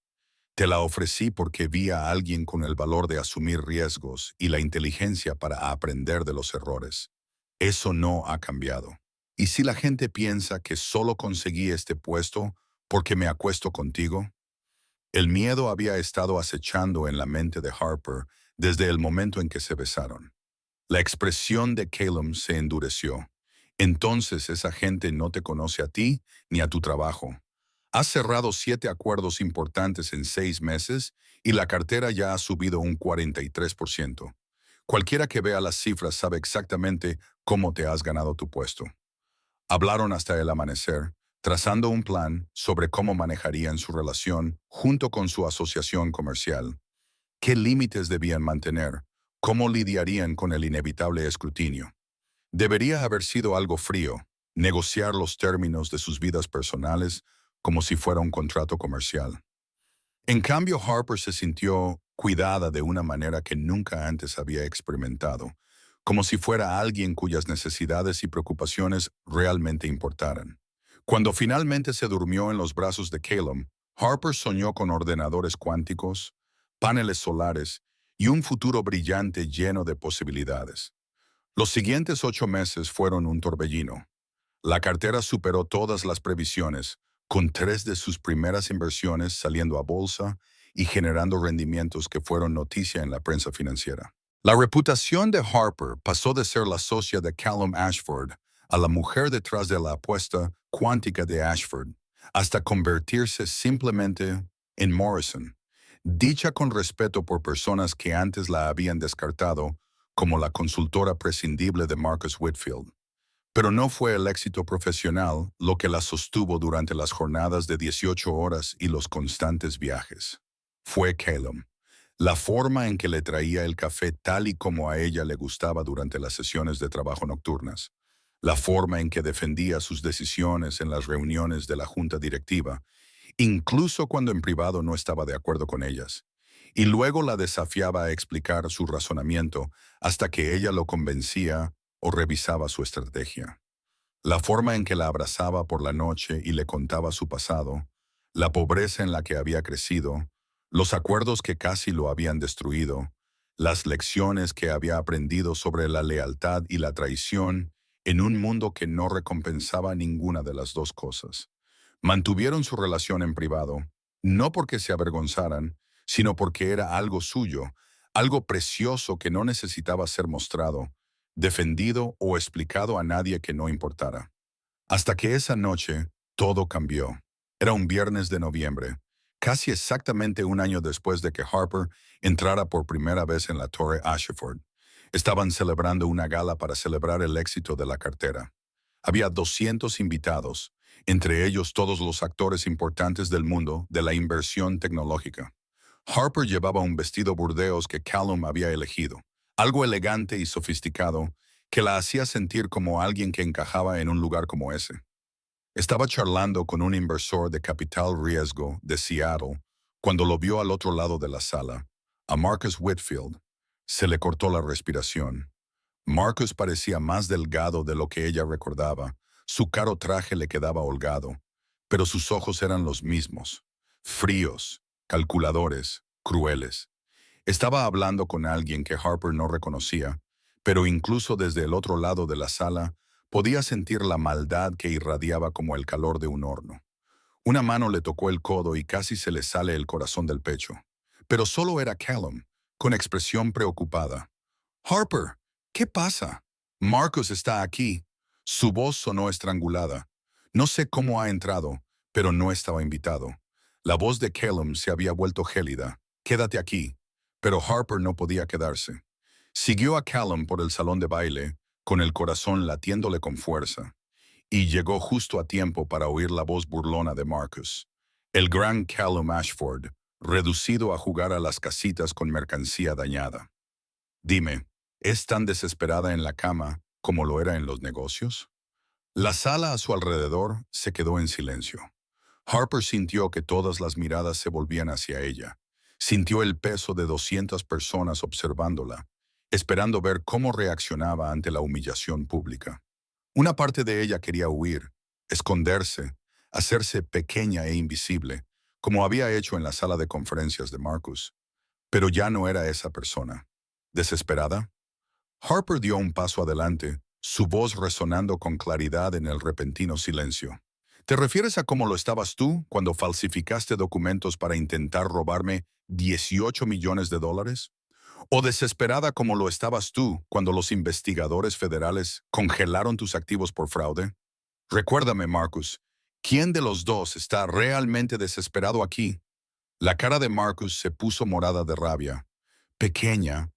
Te la ofrecí porque vi a alguien con el valor de asumir riesgos y la inteligencia para aprender de los errores. Eso no ha cambiado. ¿Y si la gente piensa que solo conseguí este puesto porque me acuesto contigo? El miedo había estado acechando en la mente de Harper desde el momento en que se besaron. La expresión de Caleb se endureció. Entonces esa gente no te conoce a ti ni a tu trabajo. Has cerrado 7 acuerdos importantes en 6 meses y la cartera ya ha subido un 43%. Cualquiera que vea las cifras sabe exactamente cómo te has ganado tu puesto. Hablaron hasta el amanecer, trazando un plan sobre cómo manejarían su relación junto con su asociación comercial. ¿Qué límites debían mantener? ¿Cómo lidiarían con el inevitable escrutinio? Debería haber sido algo frío, negociar los términos de sus vidas personales como si fuera un contrato comercial. En cambio, Harper se sintió cuidada de una manera que nunca antes había experimentado, como si fuera alguien cuyas necesidades y preocupaciones realmente importaran. Cuando finalmente se durmió en los brazos de Caleb, Harper soñó con ordenadores cuánticos, paneles solares y un futuro brillante lleno de posibilidades. Los siguientes 8 meses fueron un torbellino. La cartera superó todas las previsiones, con 3 de sus primeras inversiones saliendo a bolsa y generando rendimientos que fueron noticia en la prensa financiera. La reputación de Harper pasó de ser la socia de Callum Ashford a la mujer detrás de la apuesta cuántica de Ashford, hasta convertirse simplemente en Morrison, dicha con respeto por personas que antes la habían descartado como la consultora prescindible de Marcus Whitfield. Pero no fue el éxito profesional lo que la sostuvo durante las jornadas de 18 horas y los constantes viajes. Fue Caleb. La forma en que le traía el café tal y como a ella le gustaba durante las sesiones de trabajo nocturnas. La forma en que defendía sus decisiones en las reuniones de la junta directiva, incluso cuando en privado no estaba de acuerdo con ellas. Y luego la desafiaba a explicar su razonamiento hasta que ella lo convencía o revisaba su estrategia. La forma en que la abrazaba por la noche y le contaba su pasado, la pobreza en la que había crecido, los acuerdos que casi lo habían destruido, las lecciones que había aprendido sobre la lealtad y la traición en un mundo que no recompensaba ninguna de las dos cosas. Mantuvieron su relación en privado, no porque se avergonzaran, sino porque era algo suyo, algo precioso que no necesitaba ser mostrado, defendido o explicado a nadie que no importara. Hasta que esa noche todo cambió. Era un viernes de noviembre, casi exactamente un año después de que Harper entrara por primera vez en la Torre Ashford. Estaban celebrando una gala para celebrar el éxito de la cartera. Había 200 invitados, entre ellos todos los actores importantes del mundo de la inversión tecnológica. Harper llevaba un vestido burdeos que Callum había elegido, algo elegante y sofisticado que la hacía sentir como alguien que encajaba en un lugar como ese. Estaba charlando con un inversor de capital riesgo de Seattle cuando lo vio al otro lado de la sala, a Marcus Whitfield. Se le cortó la respiración. Marcus parecía más delgado de lo que ella recordaba. Su caro traje le quedaba holgado, pero sus ojos eran los mismos, fríos, calculadores, crueles. Estaba hablando con alguien que Harper no reconocía, pero incluso desde el otro lado de la sala podía sentir la maldad que irradiaba como el calor de un horno. Una mano le tocó el codo y casi se le sale el corazón del pecho. Pero solo era Callum, con expresión preocupada. «Harper, ¿qué pasa? Marcus está aquí». Su voz sonó estrangulada. No sé cómo ha entrado, pero no estaba invitado. La voz de Callum se había vuelto gélida. «Quédate aquí». Pero Harper no podía quedarse. Siguió a Callum por el salón de baile, con el corazón latiéndole con fuerza, y llegó justo a tiempo para oír la voz burlona de Marcus. El gran Callum Ashford, reducido a jugar a las casitas con mercancía dañada. «Dime, ¿es tan desesperada en la cama como lo era en los negocios?» La sala a su alrededor se quedó en silencio. Harper sintió que todas las miradas se volvían hacia ella. Sintió el peso de 200 personas observándola, esperando ver cómo reaccionaba ante la humillación pública. Una parte de ella quería huir, esconderse, hacerse pequeña e invisible, como había hecho en la sala de conferencias de Marcus. Pero ya no era esa persona. ¿Desesperada? Harper dio un paso adelante, su voz resonando con claridad en el repentino silencio. ¿Te refieres a cómo lo estabas tú cuando falsificaste documentos para intentar robarme 18 millones de dólares? ¿O desesperada como lo estabas tú cuando los investigadores federales congelaron tus activos por fraude? Recuérdame, Marcus, ¿quién de los dos está realmente desesperado aquí? La cara de Marcus se puso morada de rabia. Pequeña,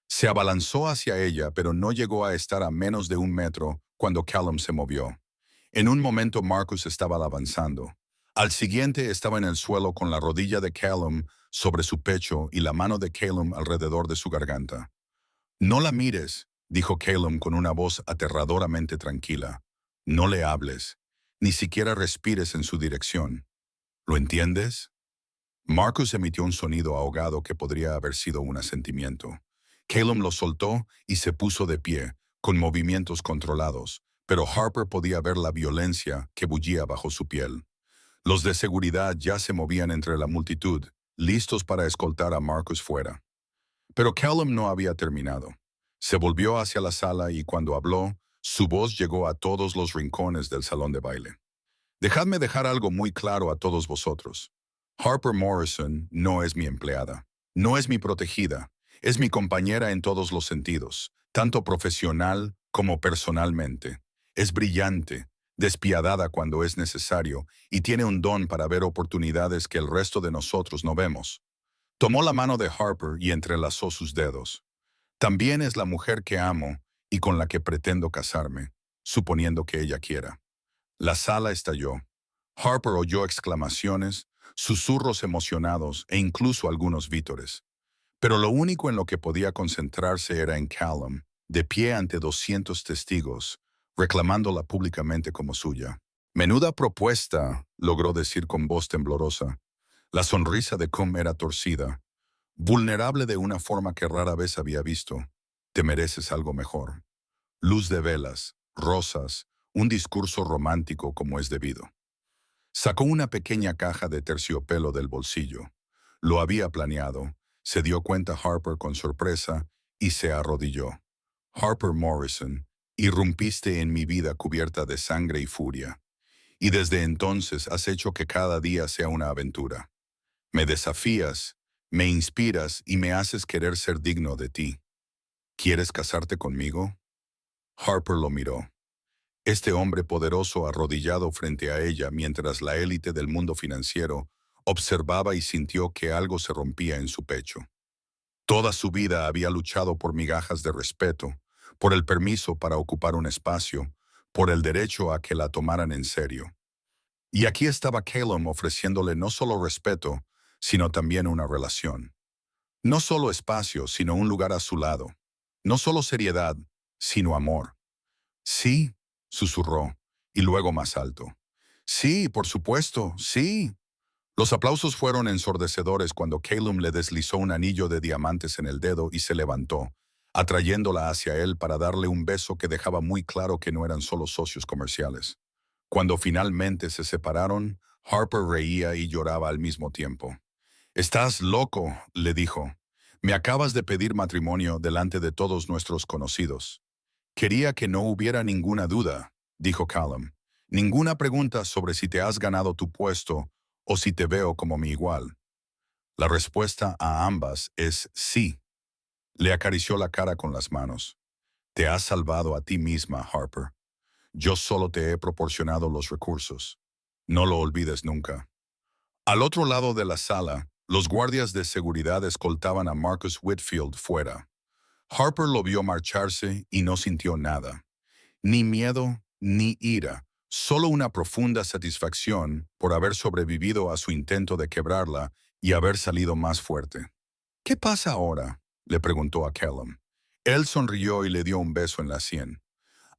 se abalanzó hacia ella, pero no llegó a estar a menos de 1 metro cuando Callum se movió. En un momento Marcus estaba avanzando. Al siguiente estaba en el suelo con la rodilla de Callum sobre su pecho y la mano de Callum alrededor de su garganta. «No la mires», dijo Callum con una voz aterradoramente tranquila. «No le hables. Ni siquiera respires en su dirección. ¿Lo entiendes?» Marcus emitió un sonido ahogado que podría haber sido un asentimiento. Callum lo soltó y se puso de pie, con movimientos controlados, pero Harper podía ver la violencia que bullía bajo su piel. Los de seguridad ya se movían entre la multitud, listos para escoltar a Marcus fuera. Pero Callum no había terminado. Se volvió hacia la sala y cuando habló, su voz llegó a todos los rincones del salón de baile. «Dejadme dejar algo muy claro a todos vosotros. Harper Morrison no es mi empleada, no es mi protegida, es mi compañera en todos los sentidos, tanto profesional como personalmente. Es brillante, despiadada cuando es necesario y tiene un don para ver oportunidades que el resto de nosotros no vemos». Tomó la mano de Harper y entrelazó sus dedos. «También es la mujer que amo y con la que pretendo casarme, suponiendo que ella quiera». La sala estalló. Harper oyó exclamaciones, susurros emocionados e incluso algunos vítores. Pero lo único en lo que podía concentrarse era en Callum, de pie ante 200 testigos, reclamándola públicamente como suya. «Menuda propuesta», logró decir con voz temblorosa. La sonrisa de Cum era torcida, vulnerable de una forma que rara vez había visto. «Te mereces algo mejor. Luz de velas, rosas, un discurso romántico como es debido». Sacó una pequeña caja de terciopelo del bolsillo. Lo había planeado. Se dio cuenta Harper con sorpresa y se arrodilló. «Harper Morrison, irrumpiste en mi vida cubierta de sangre y furia. Y desde entonces has hecho que cada día sea una aventura. Me desafías, me inspiras y me haces querer ser digno de ti. ¿Quieres casarte conmigo?» Harper lo miró. Este hombre poderoso arrodillado frente a ella mientras la élite del mundo financiero observaba y sintió que algo se rompía en su pecho. Toda su vida había luchado por migajas de respeto, por el permiso para ocupar un espacio, por el derecho a que la tomaran en serio. Y aquí estaba Calum ofreciéndole no solo respeto, sino también una relación. No solo espacio, sino un lugar a su lado. No solo seriedad, sino amor. Sí, susurró, y luego más alto. Sí, por supuesto, sí. Los aplausos fueron ensordecedores cuando Calum le deslizó un anillo de diamantes en el dedo y se levantó, atrayéndola hacia él para darle un beso que dejaba muy claro que no eran solo socios comerciales. Cuando finalmente se separaron, Harper reía y lloraba al mismo tiempo. «Estás loco», le dijo. «Me acabas de pedir matrimonio delante de todos nuestros conocidos». «Quería que no hubiera ninguna duda», dijo Callum. «Ninguna pregunta sobre si te has ganado tu puesto o si te veo como mi igual». La respuesta a ambas es sí. Le acarició la cara con las manos. «Te has salvado a ti misma, Harper. Yo solo te he proporcionado los recursos. No lo olvides nunca». Al otro lado de la sala, los guardias de seguridad escoltaban a Marcus Whitfield fuera. Harper lo vio marcharse y no sintió nada. Ni miedo, ni ira, solo una profunda satisfacción por haber sobrevivido a su intento de quebrarla y haber salido más fuerte. «¿Qué pasa ahora?», le preguntó a Callum. Él sonrió y le dio un beso en la sien.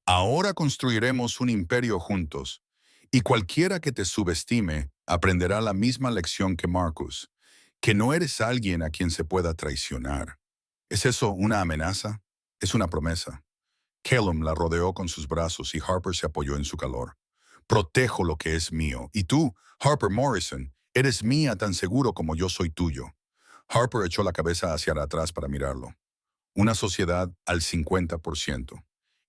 «Ahora construiremos un imperio juntos, y cualquiera que te subestime aprenderá la misma lección que Marcus, que no eres alguien a quien se pueda traicionar». ¿Es eso una amenaza? Es una promesa. Callum la rodeó con sus brazos y Harper se apoyó en su calor. «Protejo lo que es mío, y tú, Harper Morrison, eres mía tan seguro como yo soy tuyo». Harper echó la cabeza hacia atrás para mirarlo. Una sociedad al 50%.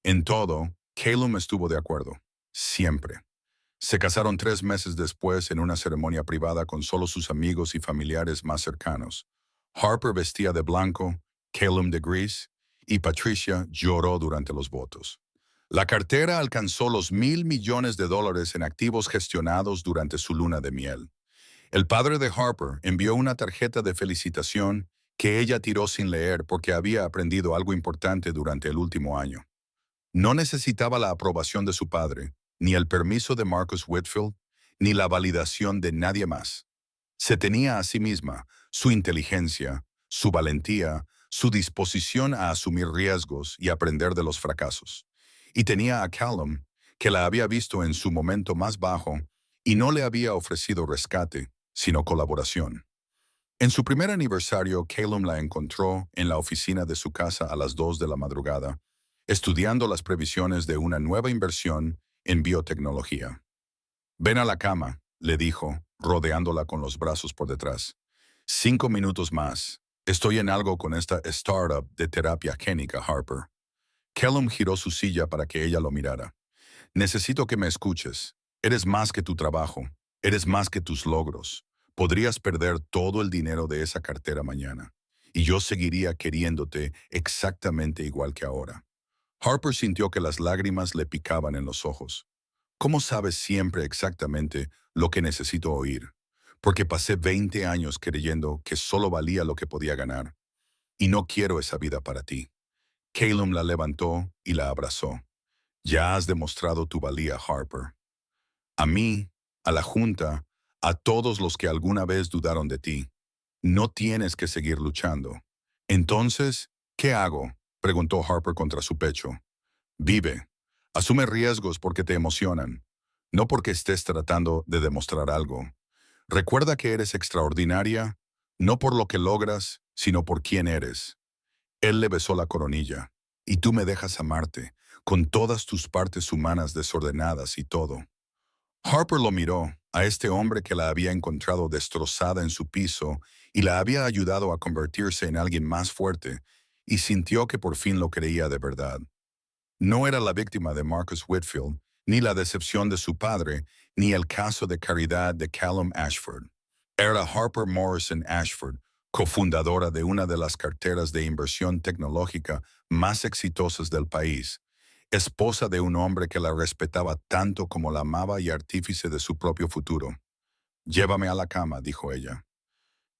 En todo, Callum estuvo de acuerdo. Siempre. Se casaron 3 meses después en una ceremonia privada con solo sus amigos y familiares más cercanos. Harper vestía de blanco, Callum de gris, y Patricia lloró durante los votos. La cartera alcanzó los $1.000 millones en activos gestionados durante su luna de miel. El padre de Harper envió una tarjeta de felicitación que ella tiró sin leer porque había aprendido algo importante durante el último año. No necesitaba la aprobación de su padre, ni el permiso de Marcus Whitfield, ni la validación de nadie más. Se tenía a sí misma, su inteligencia, su valentía, su disposición a asumir riesgos y aprender de los fracasos. Y tenía a Callum, que la había visto en su momento más bajo y no le había ofrecido rescate, sino colaboración. En su primer aniversario, Callum la encontró en la oficina de su casa a las 2 de la madrugada, estudiando las previsiones de una nueva inversión en biotecnología. «Ven a la cama», le dijo, rodeándola con los brazos por detrás. «5 minutos más. Estoy en algo con esta startup de terapia génica, Harper». Callum giró su silla para que ella lo mirara. «Necesito que me escuches. Eres más que tu trabajo. Eres más que tus logros. Podrías perder todo el dinero de esa cartera mañana. Y yo seguiría queriéndote exactamente igual que ahora». Harper sintió que las lágrimas le picaban en los ojos. «¿Cómo sabes siempre exactamente lo que necesito oír? Porque pasé 20 años creyendo que solo valía lo que podía ganar. Y no quiero esa vida para ti». Callum la levantó y la abrazó. «Ya has demostrado tu valía, Harper. A mí, a la Junta, a todos los que alguna vez dudaron de ti. No tienes que seguir luchando». «Entonces, ¿qué hago?», preguntó Harper contra su pecho. «Vive. Asume riesgos porque te emocionan, no porque estés tratando de demostrar algo. Recuerda que eres extraordinaria, no por lo que logras, sino por quién eres». Él le besó la coronilla. «Y tú me dejas amarte, con todas tus partes humanas desordenadas y todo». Harper lo miró, a este hombre que la había encontrado destrozada en su piso y la había ayudado a convertirse en alguien más fuerte, y sintió que por fin lo creía de verdad. No era la víctima de Marcus Whitfield, ni la decepción de su padre, ni el caso de caridad de Callum Ashford. Era Harper Morrison Ashford, cofundadora de una de las carteras de inversión tecnológica más exitosas del país, esposa de un hombre que la respetaba tanto como la amaba y artífice de su propio futuro. «Llévame a la cama», dijo ella.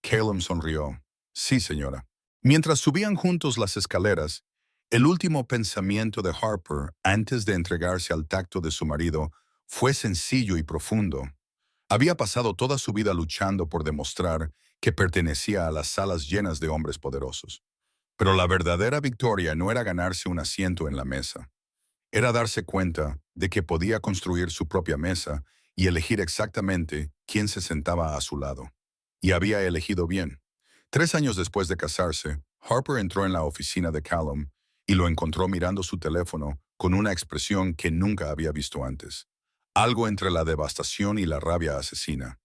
Callum sonrió. «Sí, señora». Mientras subían juntos las escaleras, el último pensamiento de Harper antes de entregarse al tacto de su marido fue sencillo y profundo. Había pasado toda su vida luchando por demostrar que pertenecía a las salas llenas de hombres poderosos. Pero la verdadera victoria no era ganarse un asiento en la mesa. Era darse cuenta de que podía construir su propia mesa y elegir exactamente quién se sentaba a su lado. Y había elegido bien. 3 años después de casarse, Harper entró en la oficina de Callum y lo encontró mirando su teléfono con una expresión que nunca había visto antes. Algo entre la devastación y la rabia asesina.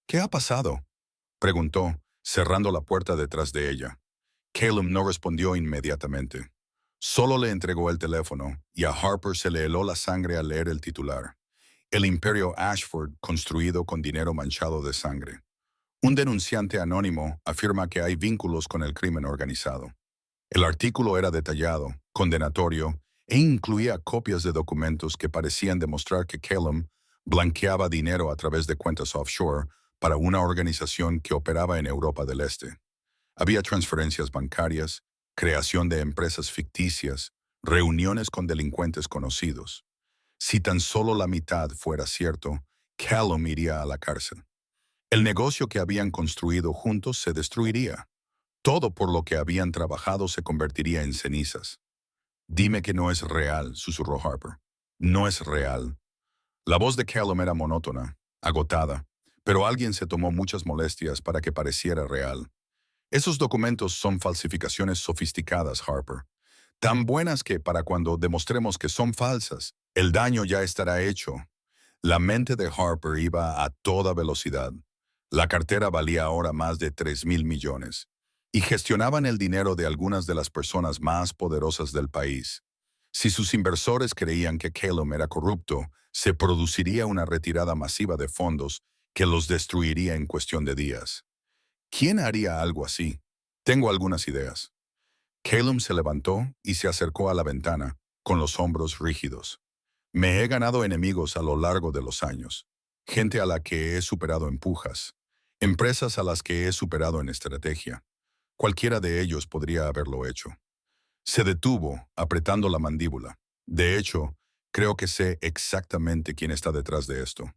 ¿Qué ha pasado?, preguntó, cerrando la puerta detrás de ella. Callum no respondió inmediatamente. Solo le entregó el teléfono y a Harper se le heló la sangre al leer el titular. El imperio Ashford construido con dinero manchado de sangre. Un denunciante anónimo afirma que hay vínculos con el crimen organizado. El artículo era detallado, condenatorio, e incluía copias de documentos que parecían demostrar que Callum blanqueaba dinero a través de cuentas offshore para una organización que operaba en Europa del Este. Había transferencias bancarias, creación de empresas ficticias, reuniones con delincuentes conocidos. Si tan solo la mitad fuera cierto, Callum iría a la cárcel. El negocio que habían construido juntos se destruiría. Todo por lo que habían trabajado se convertiría en cenizas. Dime que no es real, susurró Harper. No es real. La voz de Callum era monótona, agotada, pero alguien se tomó muchas molestias para que pareciera real. Esos documentos son falsificaciones sofisticadas, Harper. Tan buenas que para cuando demostremos que son falsas, el daño ya estará hecho. La mente de Harper iba a toda velocidad. La cartera valía ahora más de 3.000 millones. Y gestionaban el dinero de algunas de las personas más poderosas del país. Si sus inversores creían que Callum era corrupto, se produciría una retirada masiva de fondos que los destruiría en cuestión de días. ¿Quién haría algo así? Tengo algunas ideas. Callum se levantó y se acercó a la ventana, con los hombros rígidos. Me he ganado enemigos a lo largo de los años. Gente a la que he superado en pujas. Empresas a las que he superado en estrategia. Cualquiera de ellos podría haberlo hecho. Se detuvo, apretando la mandíbula. De hecho, creo que sé exactamente quién está detrás de esto.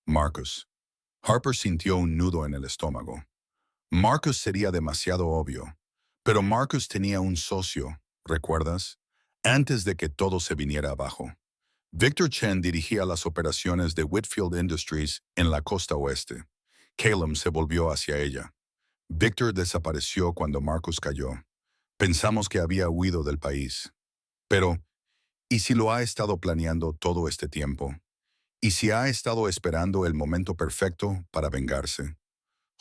Marcus. Harper sintió un nudo en el estómago. Marcus sería demasiado obvio. Pero Marcus tenía un socio, ¿recuerdas? Antes de que todo se viniera abajo. Victor Chen dirigía las operaciones de Whitfield Industries en la costa oeste. Callum se volvió hacia ella. Victor desapareció cuando Marcus cayó. Pensamos que había huido del país. Pero, ¿y si lo ha estado planeando todo este tiempo? ¿Y si ha estado esperando el momento perfecto para vengarse?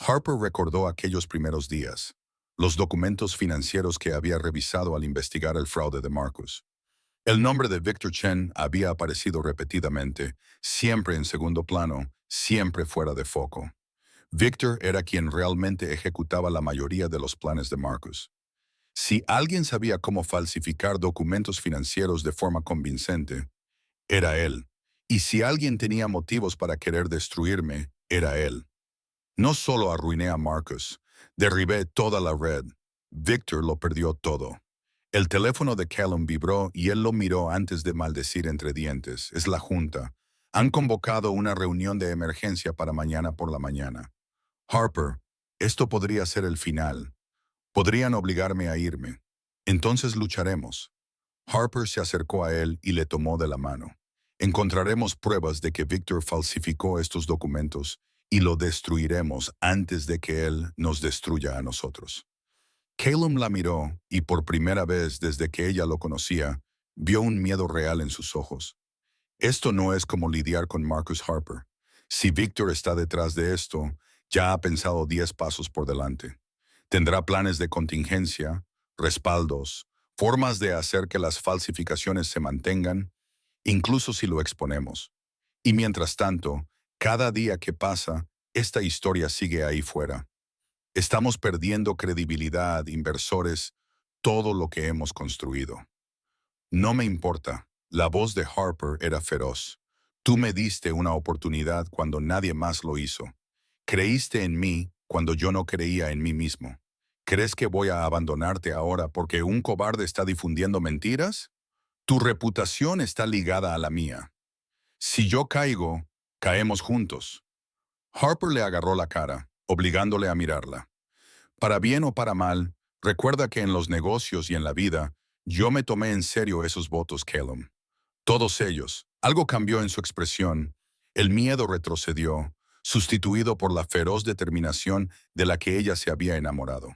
Harper recordó aquellos primeros días, los documentos financieros que había revisado al investigar el fraude de Marcus. El nombre de Victor Chen había aparecido repetidamente, siempre en segundo plano, siempre fuera de foco. Victor era quien realmente ejecutaba la mayoría de los planes de Marcus. Si alguien sabía cómo falsificar documentos financieros de forma convincente, era él. Y si alguien tenía motivos para querer destruirme, era él. No solo arruiné a Marcus, derribé toda la red. Victor lo perdió todo. El teléfono de Callum vibró y él lo miró antes de maldecir entre dientes. Es la junta. Han convocado una reunión de emergencia para mañana por la mañana. Harper, esto podría ser el final. Podrían obligarme a irme. Entonces lucharemos. Harper se acercó a él y le tomó de la mano. Encontraremos pruebas de que Victor falsificó estos documentos y lo destruiremos antes de que él nos destruya a nosotros. Callum la miró y por primera vez desde que ella lo conocía, vio un miedo real en sus ojos. Esto no es como lidiar con Marcus Harper. Si Victor está detrás de esto, ya ha pensado 10 pasos por delante. Tendrá planes de contingencia, respaldos, formas de hacer que las falsificaciones se mantengan, incluso si lo exponemos. Y mientras tanto, cada día que pasa, esta historia sigue ahí fuera. Estamos perdiendo credibilidad, inversores, todo lo que hemos construido. No me importa. La voz de Harper era feroz. Tú me diste una oportunidad cuando nadie más lo hizo. Creíste en mí cuando yo no creía en mí mismo. ¿Crees que voy a abandonarte ahora porque un cobarde está difundiendo mentiras? Tu reputación está ligada a la mía. Si yo caigo, caemos juntos. Harper le agarró la cara, obligándole a mirarla. Para bien o para mal, recuerda que en los negocios y en la vida, yo me tomé en serio esos votos, Calum. Todos ellos. Algo cambió en su expresión. El miedo retrocedió, sustituido por la feroz determinación de la que ella se había enamorado.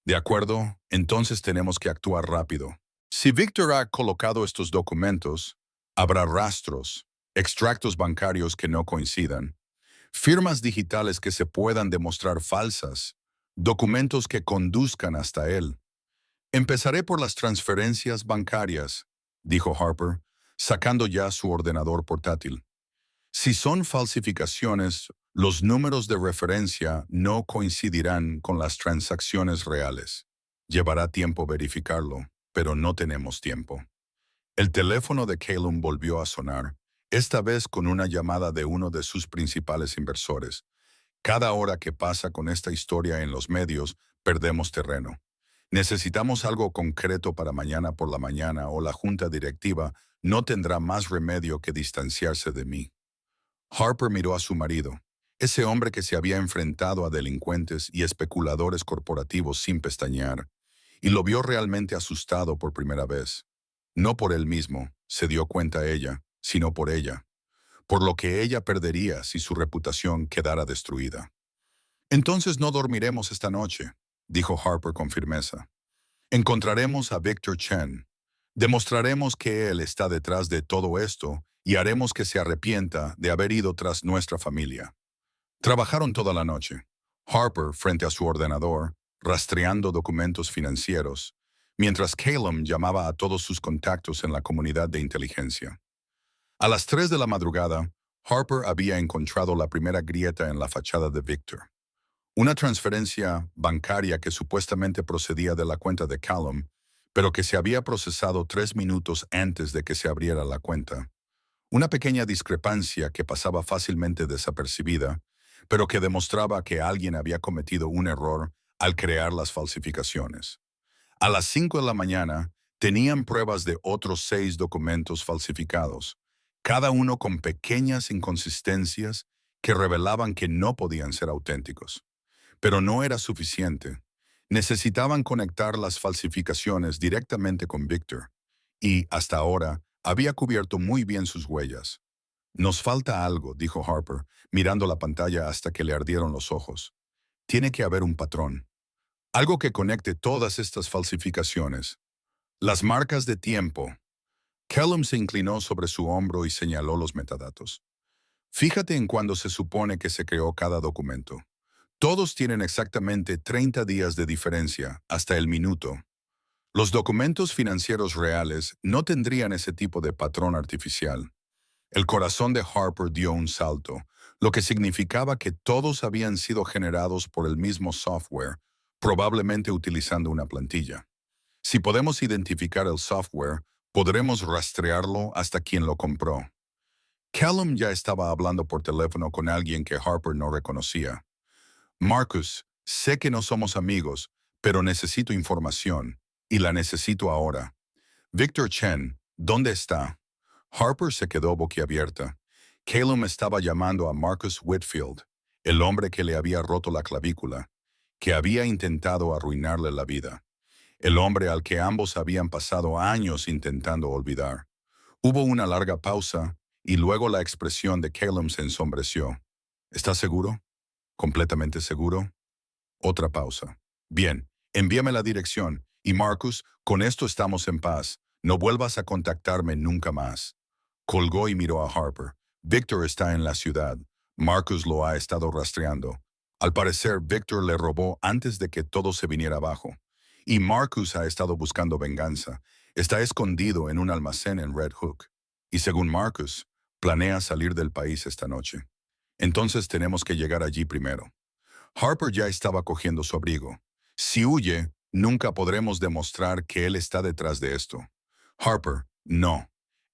De acuerdo, entonces tenemos que actuar rápido. Si Victor ha colocado estos documentos, habrá rastros, extractos bancarios que no coincidan, firmas digitales que se puedan demostrar falsas, documentos que conduzcan hasta él. Empezaré por las transferencias bancarias, dijo Harper, sacando ya su ordenador portátil. Si son falsificaciones, los números de referencia no coincidirán con las transacciones reales. Llevará tiempo verificarlo, pero no tenemos tiempo. El teléfono de Calum volvió a sonar, esta vez con una llamada de uno de sus principales inversores. Cada hora que pasa con esta historia en los medios, perdemos terreno. Necesitamos algo concreto para mañana por la mañana o la junta directiva no tendrá más remedio que distanciarse de mí. Harper miró a su marido, ese hombre que se había enfrentado a delincuentes y especuladores corporativos sin pestañear, y lo vio realmente asustado por primera vez. No por él mismo, se dio cuenta ella, sino por ella, por lo que ella perdería si su reputación quedara destruida. Entonces no dormiremos esta noche, dijo Harper con firmeza. Encontraremos a Victor Chen. Demostraremos que él está detrás de todo esto y haremos que se arrepienta de haber ido tras nuestra familia. Trabajaron toda la noche. Harper frente a su ordenador, rastreando documentos financieros, mientras Calum llamaba a todos sus contactos en la comunidad de inteligencia. A las 3 de la madrugada, Harper había encontrado la primera grieta en la fachada de Victor. Una transferencia bancaria que supuestamente procedía de la cuenta de Calum, pero que se había procesado 3 minutos antes de que se abriera la cuenta. Una pequeña discrepancia que pasaba fácilmente desapercibida, pero que demostraba que alguien había cometido un error al crear las falsificaciones. A las 5 de la mañana, tenían pruebas de otros 6 documentos falsificados, cada uno con pequeñas inconsistencias que revelaban que no podían ser auténticos. Pero no era suficiente. Necesitaban conectar las falsificaciones directamente con Victor, y, hasta ahora, había cubierto muy bien sus huellas. Nos falta algo, dijo Harper, mirando la pantalla hasta que le ardieron los ojos. Tiene que haber un patrón. Algo que conecte todas estas falsificaciones. Las marcas de tiempo. Callum se inclinó sobre su hombro y señaló los metadatos. Fíjate en cuándo se supone que se creó cada documento. Todos tienen exactamente 30 días de diferencia, hasta el minuto. Los documentos financieros reales no tendrían ese tipo de patrón artificial. El corazón de Harper dio un salto, lo que significaba que todos habían sido generados por el mismo software, probablemente utilizando una plantilla. Si podemos identificar el software, podremos rastrearlo hasta quien lo compró. Callum ya estaba hablando por teléfono con alguien que Harper no reconocía. Marcus, sé que no somos amigos, pero necesito información, y la necesito ahora. Victor Chen, ¿dónde está? Harper se quedó boquiabierta. Calum estaba llamando a Marcus Whitfield, el hombre que le había roto la clavícula, que había intentado arruinarle la vida, el hombre al que ambos habían pasado años intentando olvidar. Hubo una larga pausa, y luego la expresión de Calum se ensombreció. ¿Estás seguro? ¿Completamente seguro? Otra pausa. Bien, envíame la dirección, y Marcus, con esto estamos en paz. No vuelvas a contactarme nunca más. Colgó y miró a Harper. Victor está en la ciudad. Marcus lo ha estado rastreando. Al parecer, Victor le robó antes de que todo se viniera abajo. Y Marcus ha estado buscando venganza. Está escondido en un almacén en Red Hook. Y según Marcus, planea salir del país esta noche. Entonces tenemos que llegar allí primero. Harper ya estaba cogiendo su abrigo. Si huye, nunca podremos demostrar que él está detrás de esto. Harper, no.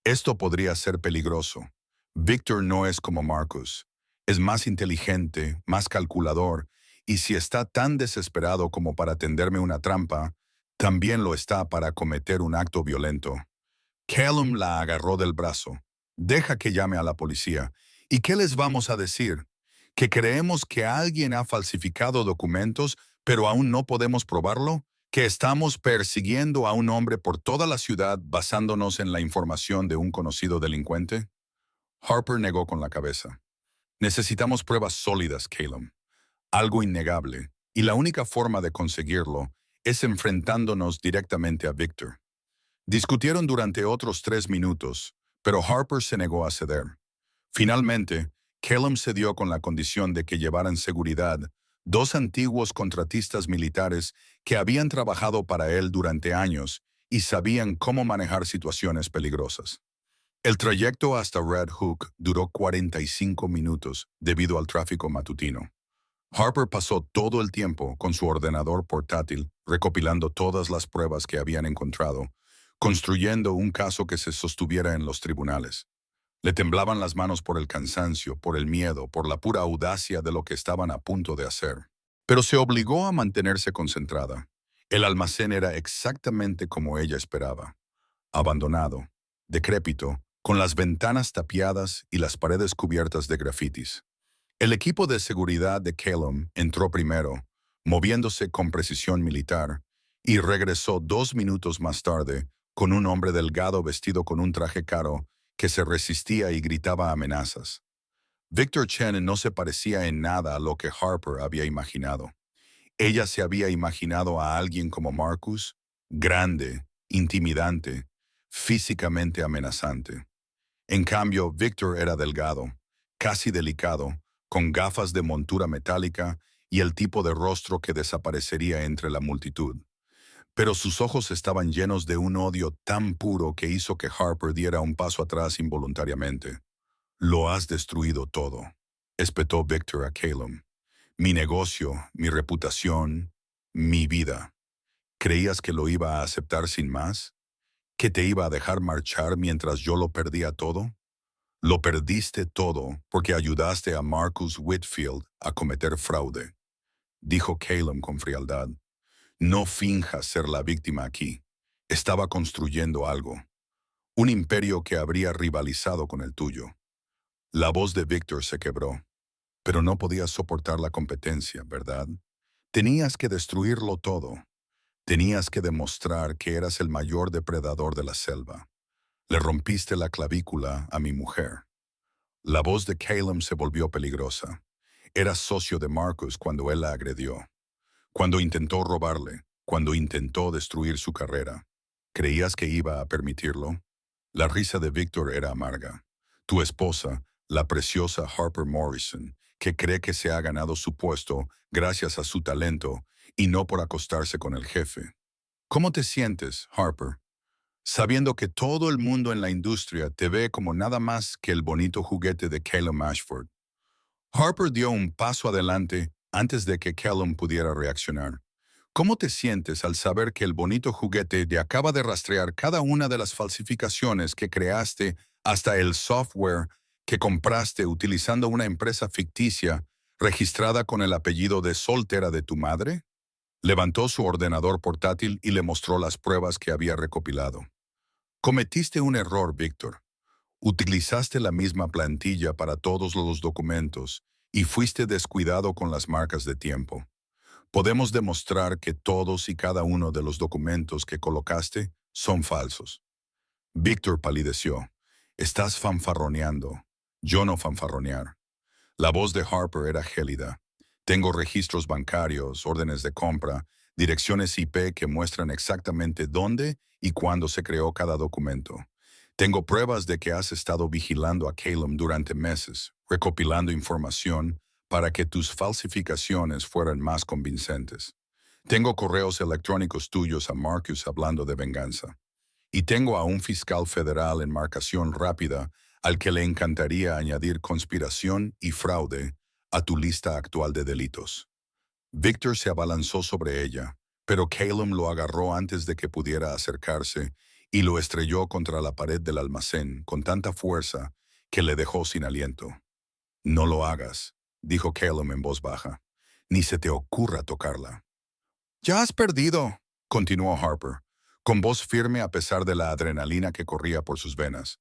Esto podría ser peligroso. Victor no es como Marcus. Es más inteligente, más calculador, Y si está tan desesperado como para tenderme una trampa, también lo está para cometer un acto violento. Callum la agarró del brazo. Deja que llame a la policía. ¿Y qué les vamos a decir? ¿Que creemos que alguien ha falsificado documentos, pero aún no podemos probarlo? ¿Que estamos persiguiendo a un hombre por toda la ciudad basándonos en la información de un conocido delincuente? Harper negó con la cabeza. Necesitamos pruebas sólidas, Callum. Algo innegable. Y la única forma de conseguirlo es enfrentándonos directamente a Victor. Discutieron durante otros 3 minutos, pero Harper se negó a ceder. Finalmente, Callum cedió con la condición de que llevaran seguridad dos antiguos contratistas militares que habían trabajado para él durante años y sabían cómo manejar situaciones peligrosas. El trayecto hasta Red Hook duró 45 minutos debido al tráfico matutino. Harper pasó todo el tiempo con su ordenador portátil recopilando todas las pruebas que habían encontrado, construyendo un caso que se sostuviera en los tribunales. Le temblaban las manos por el cansancio, por el miedo, por la pura audacia de lo que estaban a punto de hacer. Pero se obligó a mantenerse concentrada. El almacén era exactamente como ella esperaba. Abandonado, decrépito, con las ventanas tapiadas y las paredes cubiertas de grafitis. El equipo de seguridad de Callum entró primero, moviéndose con precisión militar, y regresó 2 minutos más tarde con un hombre delgado vestido con un traje caro que se resistía y gritaba amenazas. Victor Chen no se parecía en nada a lo que Harper había imaginado. Ella se había imaginado a alguien como Marcus, grande, intimidante, físicamente amenazante. En cambio, Victor era delgado, casi delicado, con gafas de montura metálica y el tipo de rostro que desaparecería entre la multitud. Pero sus ojos estaban llenos de un odio tan puro que hizo que Harper diera un paso atrás involuntariamente. «Lo has destruido todo», espetó Victor a Callum. «Mi negocio, mi reputación, mi vida. ¿Creías que lo iba a aceptar sin más? ¿Que te iba a dejar marchar mientras yo lo perdía todo? Lo perdiste todo porque ayudaste a Marcus Whitfield a cometer fraude», dijo Callum con frialdad. «No finjas ser la víctima aquí. Estaba construyendo algo. Un imperio que habría rivalizado con el tuyo». La voz de Victor se quebró. «Pero no podías soportar la competencia, ¿verdad? Tenías que destruirlo todo. Tenías que demostrar que eras el mayor depredador de la selva. Le rompiste la clavícula a mi mujer». La voz de Callum se volvió peligrosa. Era socio de Marcus cuando él la agredió, cuando intentó robarle, cuando intentó destruir su carrera. ¿Creías que iba a permitirlo? La risa de Victor era amarga. Tu esposa, la preciosa Harper Morrison, que cree que se ha ganado su puesto gracias a su talento y no por acostarse con el jefe. ¿Cómo te sientes, Harper, sabiendo que todo el mundo en la industria te ve como nada más que el bonito juguete de Callum Ashford? Harper dio un paso adelante antes de que Callum pudiera reaccionar. ¿Cómo te sientes al saber que el bonito juguete te acaba de rastrear cada una de las falsificaciones que creaste hasta el software que compraste utilizando una empresa ficticia registrada con el apellido de soltera de tu madre? Levantó su ordenador portátil y le mostró las pruebas que había recopilado. Cometiste un error, Víctor. Utilizaste la misma plantilla para todos los documentos y fuiste descuidado con las marcas de tiempo. Podemos demostrar que todos y cada uno de los documentos que colocaste son falsos. Víctor palideció. Estás fanfarroneando. Yo no fanfarronear. La voz de Harper era gélida. Tengo registros bancarios, órdenes de compra, direcciones IP que muestran exactamente dónde y cuándo se creó cada documento. Tengo pruebas de que has estado vigilando a Callum durante meses, recopilando información para que tus falsificaciones fueran más convincentes. Tengo correos electrónicos tuyos a Marcus hablando de venganza. Y tengo a un fiscal federal en marcación rápida al que le encantaría añadir conspiración y fraude a tu lista actual de delitos. Victor se abalanzó sobre ella, pero Callum lo agarró antes de que pudiera acercarse y lo estrelló contra la pared del almacén con tanta fuerza que le dejó sin aliento. «No lo hagas», dijo Callum en voz baja. Ni se te ocurra tocarla. Ya has perdido, continuó Harper, con voz firme a pesar de la adrenalina que corría por sus venas.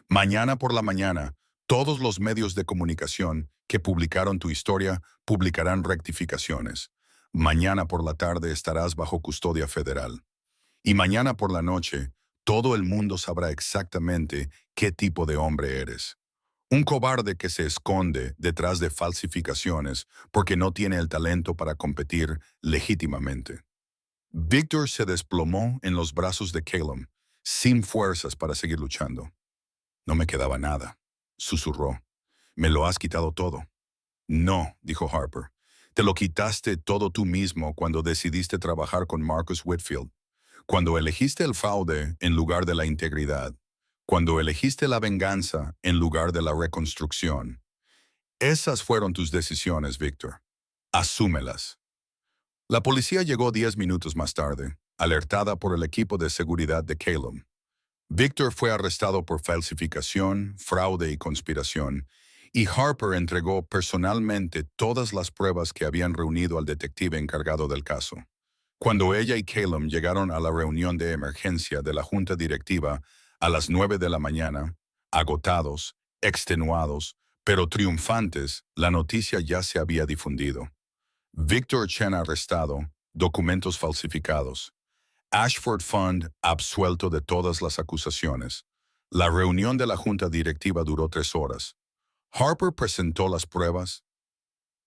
Mañana por la mañana, todos los medios de comunicación que publicaron tu historia publicarán rectificaciones. Mañana por la tarde estarás bajo custodia federal. Y mañana por la noche, todo el mundo sabrá exactamente qué tipo de hombre eres. Un cobarde que se esconde detrás de falsificaciones porque no tiene el talento para competir legítimamente. Victor se desplomó en los brazos de Caleb, sin fuerzas para seguir luchando. No me quedaba nada, susurró. Me lo has quitado todo. No, dijo Harper. Te lo quitaste todo tú mismo cuando decidiste trabajar con Marcus Whitfield, cuando elegiste el fraude en lugar de la integridad, cuando elegiste la venganza en lugar de la reconstrucción. Esas fueron tus decisiones, Victor. Asúmelas. La policía llegó 10 minutos más tarde, alertada por el equipo de seguridad de Caleb. Victor fue arrestado por falsificación, fraude y conspiración, y Harper entregó personalmente todas las pruebas que habían reunido al detective encargado del caso. Cuando ella y Caleb llegaron a la reunión de emergencia de la junta directiva a las 9 de la mañana, agotados, extenuados, pero triunfantes, la noticia ya se había difundido. Victor Chen arrestado, documentos falsificados. Ashford Fund absuelto de todas las acusaciones. La reunión de la junta directiva duró 3 horas. Harper presentó las pruebas,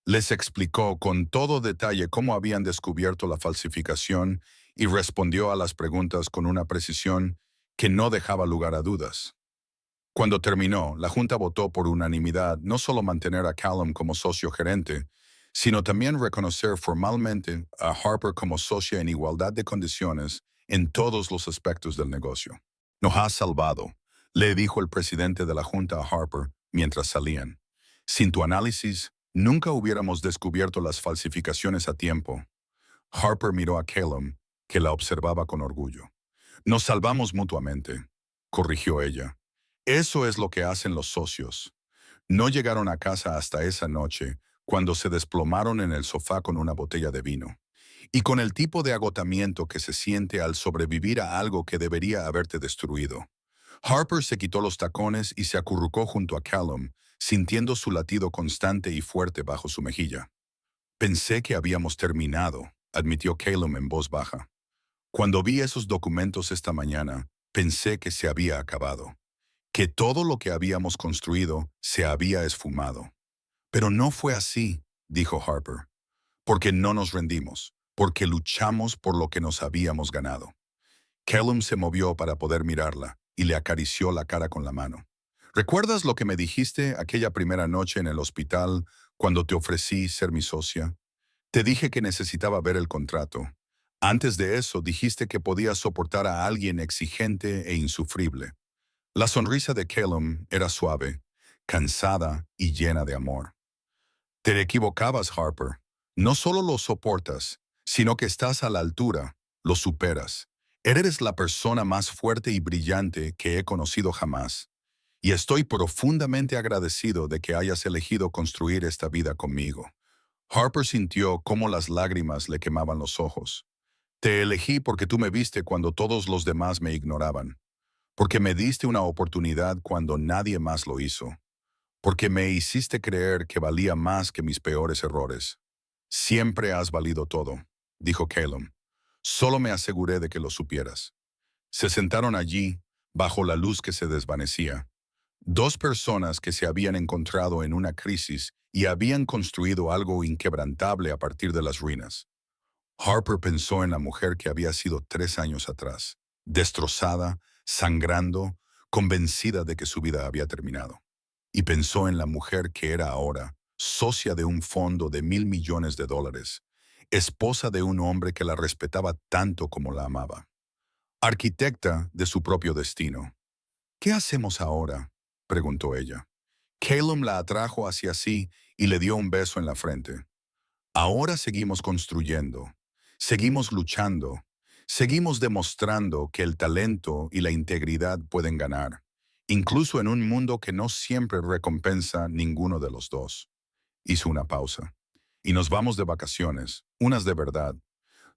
les explicó con todo detalle cómo habían descubierto la falsificación y respondió a las preguntas con una precisión que no dejaba lugar a dudas. Cuando terminó, la Junta votó por unanimidad no solo mantener a Callum como socio gerente, sino también reconocer formalmente a Harper como socia en igualdad de condiciones en todos los aspectos del negocio. Nos has salvado, le dijo el presidente de la Junta a Harper mientras salían. Sin tu análisis, nunca hubiéramos descubierto las falsificaciones a tiempo. Harper miró a Callum, que la observaba con orgullo. Nos salvamos mutuamente, corrigió ella. Eso es lo que hacen los socios. No llegaron a casa hasta esa noche, cuando se desplomaron en el sofá con una botella de vino. Y con el tipo de agotamiento que se siente al sobrevivir a algo que debería haberte destruido. Harper se quitó los tacones y se acurrucó junto a Callum, sintiendo su latido constante y fuerte bajo su mejilla. Pensé que habíamos terminado, admitió Callum en voz baja. Cuando vi esos documentos esta mañana, pensé que se había acabado, que todo lo que habíamos construido se había esfumado. Pero no fue así, dijo Harper, porque no nos rendimos, porque luchamos por lo que nos habíamos ganado. Callum se movió para poder mirarla y le acarició la cara con la mano. ¿Recuerdas lo que me dijiste aquella primera noche en el hospital cuando te ofrecí ser mi socia? Te dije que necesitaba ver el contrato. Antes de eso dijiste que podías soportar a alguien exigente e insufrible. La sonrisa de Callum era suave, cansada y llena de amor. Te equivocabas, Harper. No solo lo soportas, sino que estás a la altura, lo superas. Eres la persona más fuerte y brillante que he conocido jamás. Y estoy profundamente agradecido de que hayas elegido construir esta vida conmigo. Harper sintió cómo las lágrimas le quemaban los ojos. Te elegí porque tú me viste cuando todos los demás me ignoraban. Porque me diste una oportunidad cuando nadie más lo hizo. Porque me hiciste creer que valía más que mis peores errores. Siempre has valido todo, dijo Caleb. Solo me aseguré de que lo supieras. Se sentaron allí, bajo la luz que se desvanecía. Dos personas que se habían encontrado en una crisis y habían construido algo inquebrantable a partir de las ruinas. Harper pensó en la mujer que había sido 3 años atrás, destrozada, sangrando, convencida de que su vida había terminado. Y pensó en la mujer que era ahora, socia de un fondo de $1.000 millones, esposa de un hombre que la respetaba tanto como la amaba, arquitecta de su propio destino. ¿Qué hacemos ahora?, preguntó ella. Caleb la atrajo hacia sí y le dio un beso en la frente. Ahora seguimos construyendo, seguimos luchando, seguimos demostrando que el talento y la integridad pueden ganar, incluso en un mundo que no siempre recompensa ninguno de los dos. Hizo una pausa. y nos vamos de vacaciones, unas de verdad.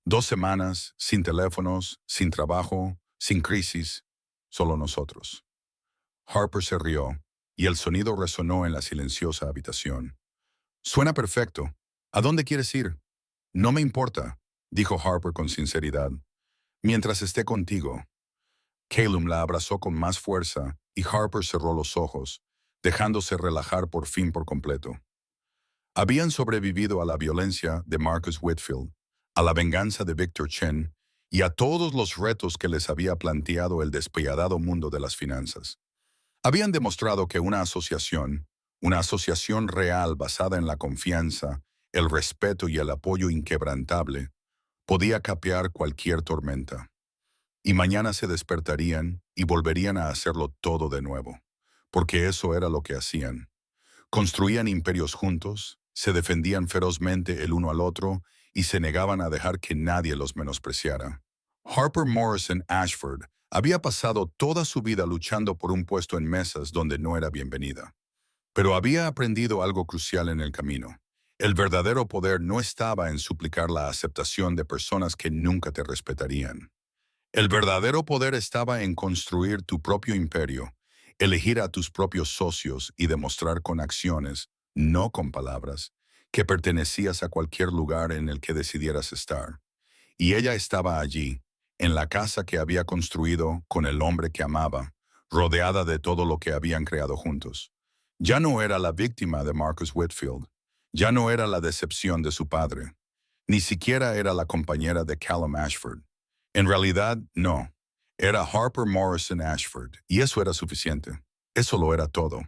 2 semanas, sin teléfonos, sin trabajo, sin crisis, solo nosotros. Harper se rió, y el sonido resonó en la silenciosa habitación. Suena perfecto. ¿A dónde quieres ir? No me importa, dijo Harper con sinceridad. Mientras esté contigo. Calum la abrazó con más fuerza y Harper cerró los ojos, dejándose relajar por fin por completo. Habían sobrevivido a la violencia de Marcus Whitfield, a la venganza de Victor Chen y a todos los retos que les había planteado el despiadado mundo de las finanzas. Habían demostrado que una asociación real basada en la confianza, el respeto y el apoyo inquebrantable, podía capear cualquier tormenta. Y mañana se despertarían y volverían a hacerlo todo de nuevo, porque eso era lo que hacían. Construían imperios juntos, se defendían ferozmente el uno al otro y se negaban a dejar que nadie los menospreciara. Harper Morrison Ashford había pasado toda su vida luchando por un puesto en mesas donde no era bienvenida. Pero había aprendido algo crucial en el camino. El verdadero poder no estaba en suplicar la aceptación de personas que nunca te respetarían. El verdadero poder estaba en construir tu propio imperio, elegir a tus propios socios y demostrar con acciones, no con palabras, que pertenecías a cualquier lugar en el que decidieras estar. Y ella estaba allí, en la casa que había construido con el hombre que amaba, rodeada de todo lo que habían creado juntos. Ya no era la víctima de Marcus Whitfield, ya no era la decepción de su padre, ni siquiera era la compañera de Callum Ashford. En realidad, no. Era Harper Morrison Ashford, y eso era suficiente. Eso lo era todo.